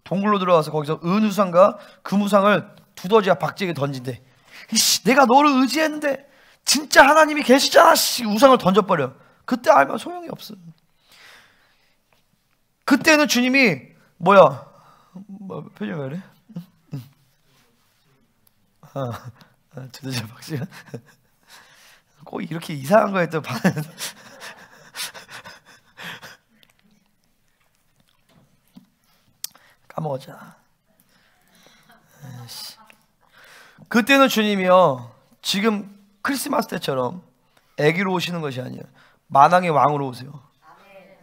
동굴로 들어가서 거기서 은우상과 금우상을 두더지와 박쥐에게 던진대. 내가 너를 의지했는데 진짜 하나님이 계시잖아. 우상을 던져버려. 그때 알면 소용이 없어. 그때는 주님이 뭐야? 표정이 왜 그래? 두더지와 박쥐가 꼭 이렇게 이상한 거에 또 까먹었잖아. 그때는 주님이요, 지금 크리스마스 때처럼 아기로 오시는 것이 아니에요. 만왕의 왕으로 오세요.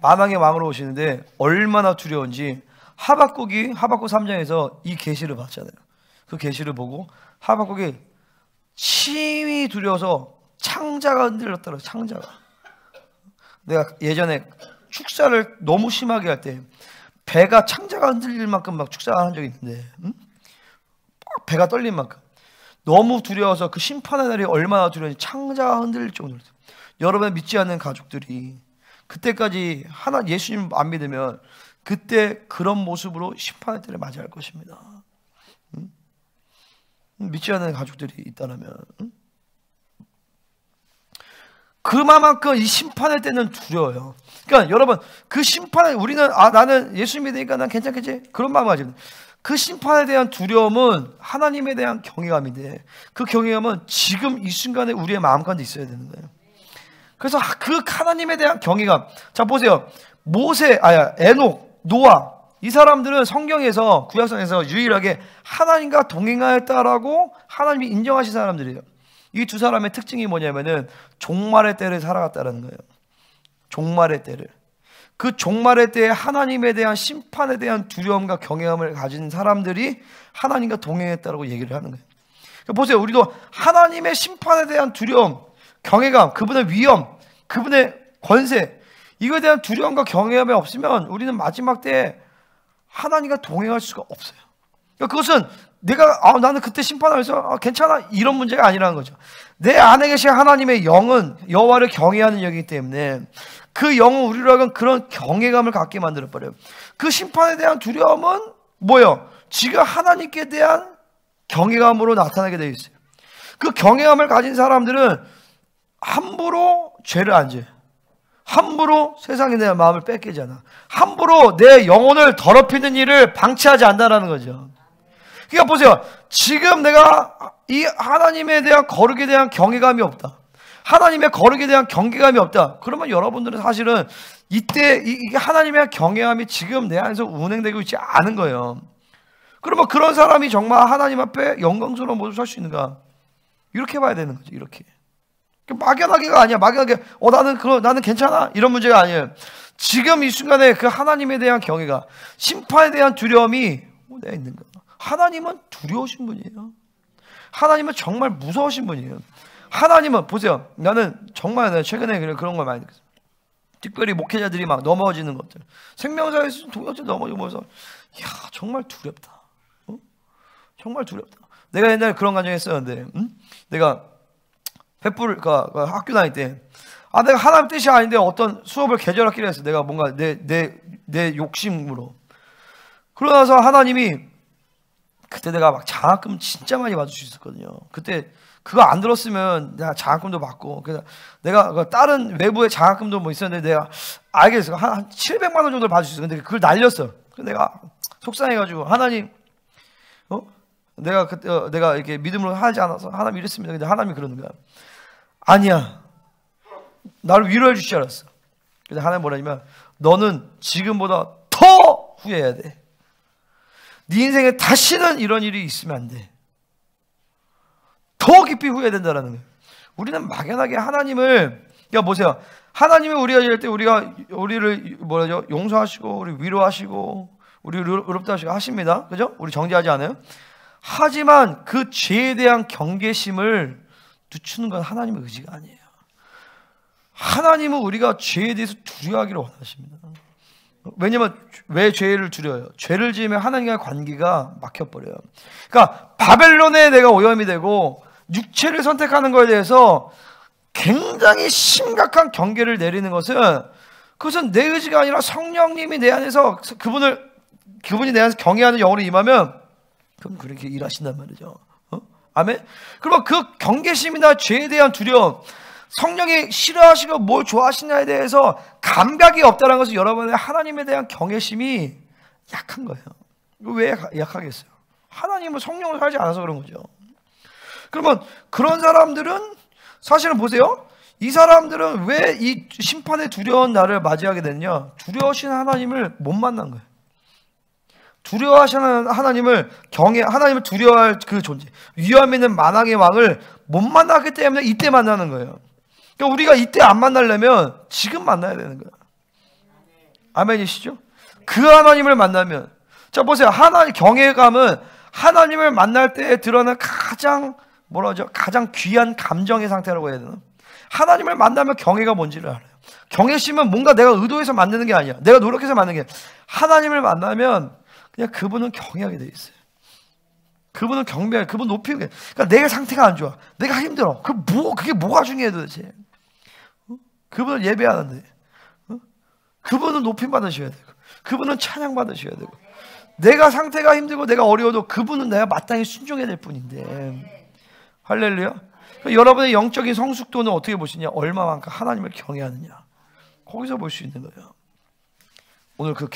만왕의 왕으로 오시는데 얼마나 두려운지 하박국 3장에서 이 계시를 봤잖아요. 그 계시를 보고 하박국이 심히 두려워서 창자가 흔들렸더라고요. 창자가. 내가 예전에 축사를 너무 심하게 할 때 배가 창자가 흔들릴 만큼 막 축사를 한 적이 있는데 배가 떨릴 만큼 너무 두려워서 그 심판의 날이 얼마나 두려운지 창자가 흔들릴 정도로. 여러분 믿지 않는 가족들이 그때까지 예수님 안 믿으면 그때 그런 모습으로 심판의 때를 맞이할 것입니다. 믿지 않는 가족들이 있다면 그만큼 이 심판의 때는 두려워요. 그러니까 여러분 그 심판에 우리는 나는 예수 믿으니까 난 괜찮겠지 그런 마음 가지고 그 심판에 대한 두려움은 하나님에 대한 경외감인데 그 경외감은 지금 이 순간에 우리의 마음 가운데 있어야 되는 거예요. 그래서 그 하나님에 대한 경외감. 자 보세요. 에녹, 노아 이 사람들은 성경에서 구약성에서 유일하게 하나님과 동행하였다라고 하나님이 인정하신 사람들이에요. 이 두 사람의 특징이 뭐냐면은 종말의 때를 살아갔다는 거예요. 종말의 때를. 그 종말의 때에 하나님에 대한 심판에 대한 두려움과 경외감을 가진 사람들이 하나님과 동행했다라고 얘기를 하는 거예요. 그러니까 보세요. 우리도 하나님의 심판에 대한 두려움, 경외감, 그분의 위엄, 그분의 권세 이거에 대한 두려움과 경외감이 없으면 우리는 마지막 때에 하나님과 동행할 수가 없어요. 그러니까 그것은 내가 나는 그때 심판하면서 괜찮아 이런 문제가 아니라는 거죠. 내 안에 계신 하나님의 영은 여호와를 경외하는 영이기 때문에 그 영은 우리로 하여금 그런 경외감을 갖게 만들어버려요. 그 심판에 대한 두려움은 뭐예요? 지금 하나님께 대한 경외감으로 나타나게 되어 있어요. 그 경외감을 가진 사람들은 함부로 죄를 안 져요. 함부로 세상에 대한 마음을 뺏기지 않아. 함부로 내 영혼을 더럽히는 일을 방치하지 않는다는 거죠. 그러니까 보세요. 지금 내가 이 하나님에 대한 거룩에 대한 경외감이 없다. 하나님의 거룩에 대한 경계감이 없다. 그러면 여러분들은 사실은 이때 이게 하나님의 경외감이 지금 내 안에서 운행되고 있지 않은 거예요. 그러면 그런 사람이 정말 하나님 앞에 영광스러운 모습을 살 수 있는가? 이렇게 봐야 되는 거죠. 이렇게. 막연하게가 아니야. 막연하게 나는 괜찮아. 이런 문제가 아니에요. 지금 이 순간에 그 하나님에 대한 경외가 심판에 대한 두려움이 내가 있는 거야. 하나님은 두려우신 분이에요. 하나님은 정말 무서우신 분이에요. 하나님은 보세요. 나는 정말 최근에 그런 걸 많이 느꼈어요. 특별히 목회자들이 막 넘어지는 것들. 생명사에서 동역자 넘어지면서 이야 정말 두렵다. 정말 두렵다. 내가 옛날에 그런 감정이 있었는데 내가 학교 다닐 때 내가 하나님 뜻이 아닌데 어떤 수업을 개설하기로 했어. 내가 뭔가 내 욕심으로. 그러고 나서 하나님이 그때 내가 막 장학금 진짜 많이 받을 수 있었거든요. 그때 그거 안 들었으면 내가 장학금도 받고 그래서 내가 다른 외부의 장학금도 뭐 있었는데 내가 알겠어. 한 700만 원 정도를 받을 수 있어. 근데 그걸 날렸어. 그래서 내가 속상해가지고 하나님 내가 이렇게 믿음으로 하지 않아서 하나님 이랬습니다. 근데 하나님이 그러는 거야. 아니야. 나를 위로해 주실 줄 알았어. 근데 하나님 뭐라냐면 너는 지금보다 더 후회해야 돼. 네 인생에 다시는 이런 일이 있으면 안 돼. 더 깊이 후회된다라는 거예요. 우리는 막연하게 하나님을 보세요. 하나님이 우리가 이럴 때 우리를 용서하시고 우리 위로하시고 우리 의롭다 하시고 하십니다. 그죠? 우리 정죄하지 않아요? 하지만 그 죄에 대한 경계심을 늦추는 건 하나님의 의지가 아니에요. 하나님은 우리가 죄에 대해서 두려워하기를 원하십니다. 왜냐면 왜 죄를 두려워요? 죄를 지으면 하나님과의 관계가 막혀버려요. 그러니까 바벨론에 내가 오염이 되고 육체를 선택하는 것에 대해서 굉장히 심각한 경계를 내리는 그것은 내 의지가 아니라 성령님이 내 안에서 그분이 내 안에서 경외하는 영으로 임하면 그럼 그렇게 일하신단 말이죠. 아멘? 그러면 그 경계심이나 죄에 대한 두려움, 성령이 싫어하시고 뭘 좋아하시냐에 대해서 감각이 없다는 것은 여러분의 하나님에 대한 경외심이 약한 거예요. 왜 약하겠어요? 하나님은 성령을 살지 않아서 그런 거죠. 그러면 그런 사람들은 사실은 보세요. 이 사람들은 왜 이 심판의 두려운 날을 맞이하게 됐냐? 두려우신 하나님을 못 만난 거예요. 두려워하시는 하나님을 하나님을 두려워할 그 존재, 위험 있는 만왕의 왕을 못 만나기 때문에 이때 만나는 거예요. 그러니까 우리가 이때 안 만나려면 지금 만나야 되는 거예요. 아멘이시죠? 그 하나님을 만나면, 자 보세요. 하나님 경외감은 하나님을 만날 때 드러나는 가장 가장 귀한 감정의 상태라고 해야 되나? 하나님을 만나면 경외가 뭔지를 알아요. 경외심은 뭔가 내가 의도해서 만드는 게 아니야. 내가 노력해서 만드는 게 아니야. 하나님을 만나면 그냥 그분은 경외하게 돼 있어요. 그분은 경배하게, 그분 높이는 게. 그러니까 내 상태가 안 좋아, 내가 힘들어. 그게 뭐가 중요해 도대체? 그분을 예배하는데, 그분은 높임 받으셔야 되고, 그분은 찬양 받으셔야 되고, 내가 상태가 힘들고 내가 어려워도 그분은 내가 마땅히 순종해야 될 뿐인데. 할렐루야. 그러니까 여러분의 영적인 성숙도는 어떻게 보시냐? 얼마만큼 하나님을 경외하느냐, 거기서 볼 수 있는 거예요. 오늘 그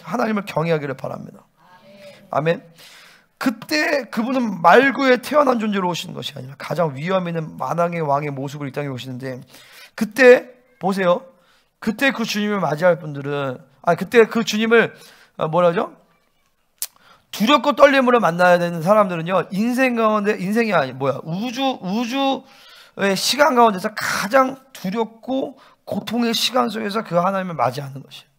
하나님을 경외하기를 바랍니다. 아멘. 그때 그분은 말구에 태어난 존재로 오시는 것이 아니라 가장 위험 있는 만왕의 왕의 모습으로 이 땅에 오시는데, 그때 보세요. 그때 그 주님을 맞이할 분들은, 그때 그 주님을 두렵고 떨림으로 만나야 되는 사람들은요, 인생 가운데, 인생이 우주의 시간 가운데서 가장 두렵고 고통의 시간 속에서 그 하나님을 맞이하는 것이에요.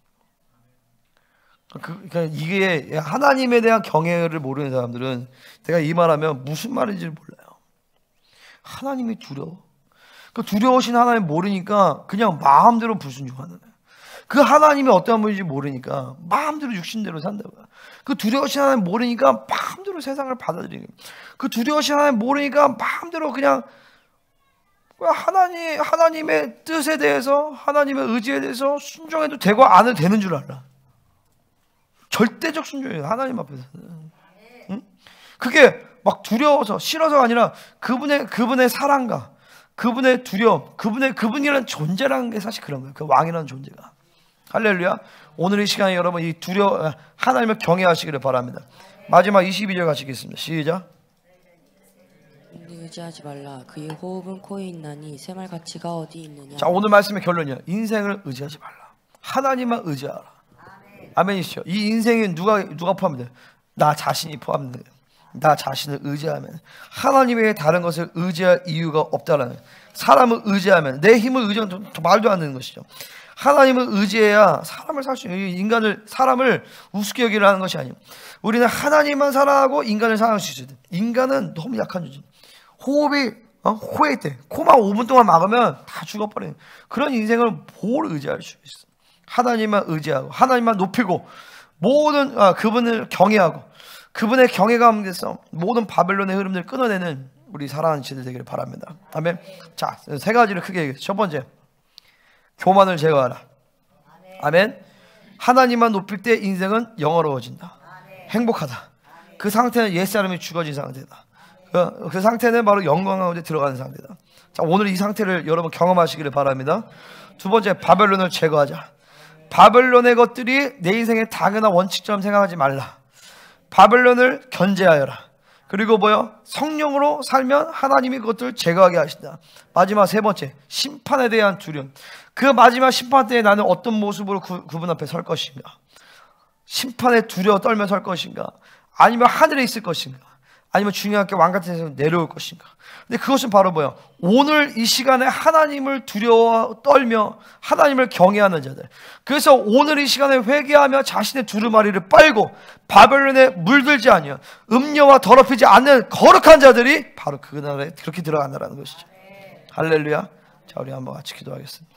그러니까 이게 하나님에 대한 경외를 모르는 사람들은, 내가 이 말하면 무슨 말인지 몰라요. 하나님이 두려워. 그 두려우신 하나님 모르니까 그냥 마음대로 불순종하는 거예요. 그 하나님이 어떤 분인지 모르니까 마음대로 육신대로 산다고요. 그 두려우신 하나님 모르니까 마음대로 세상을 받아들이는 거예요. 그 두려우신 하나님 모르니까 마음대로 그냥 하나님의 뜻에 대해서, 하나님의 의지에 대해서 순종해도 되고 안 해도 되는 줄 알아. 절대적 순종이에요, 하나님 앞에서는. 응? 그게 막 두려워서 싫어서가 아니라 그분의 사랑과 그분의 두려움, 그분이라는 존재라는 게 사실 그런 거예요. 그 왕이라는 존재가. 할렐루야. 오늘 이 시간에 여러분 하나님을 경외하시기를 바랍니다. 마지막 22절 가시겠습니다. 시작. 의지하지 말라. 그의 호흡은 코에 있나니 새말 가치가 어디 있느냐. 자, 오늘 말씀의 결론이야. 인생을 의지하지 말라. 하나님만 의지하라. 아멘이시죠? 이 인생에 누가 포함돼요? 나 자신이 포함돼요. 나 자신을 의지하면, 하나님의 다른 것을 의지할 이유가 없다라는, 사람을 의지하면, 내 힘을 의지하면 말도 안 되는 것이죠. 하나님을 의지해야 사람을 살 수 있는, 사람을 우습게 여기라는 것이 아니에요. 우리는 하나님만 사랑하고 인간을 사랑할 수 있어야 돼. 인간은 너무 약한 존재. 호흡이 호에 때 코만 5분 동안 막으면 다 죽어버리는 그런 인생을 뭘 의지할 수 있어? 하나님만 의지하고 하나님만 높이고 모든 그분을 경외하고 그분의 경외감에서 모든 바벨론의 흐름들을 끊어내는 우리 사랑하는 지들 되기를 바랍니다. 아멘. 자, 세 가지를 크게 얘기했어요. 첫 번째, 교만을 제거하라. 아멘. 하나님만 높일 때 인생은 영화로워진다. 행복하다. 그 상태는 옛사람이 죽어진 상태다. 그 상태는 바로 영광 가운데 들어가는 상태다. 자, 오늘 이 상태를 여러분 경험하시기를 바랍니다. 두 번째, 바벨론을 제거하자. 바벨론의 것들이 내 인생의 당연한 원칙처럼 생각하지 말라. 바벨론을 견제하여라. 그리고 성령으로 살면 하나님이 그것들을 제거하게 하신다. 마지막 세 번째, 심판에 대한 두려움. 그 마지막 심판 때에 나는 어떤 모습으로 그분 앞에 설 것인가? 심판에 두려워 떨며 설 것인가? 아니면 하늘에 있을 것인가? 아니면 중요하게 왕같은 데서 내려올 것인가? 근데 그것은 바로 오늘 이 시간에 하나님을 두려워 떨며 하나님을 경외하는 자들. 그래서 오늘 이 시간에 회개하며 자신의 두루마리를 빨고 바벨론에 물들지 아니하 음녀와 더럽히지 않는 거룩한 자들이 바로 그날에 그렇게 들어간다는 것이죠. 할렐루야. 자, 우리 한번 같이 기도하겠습니다.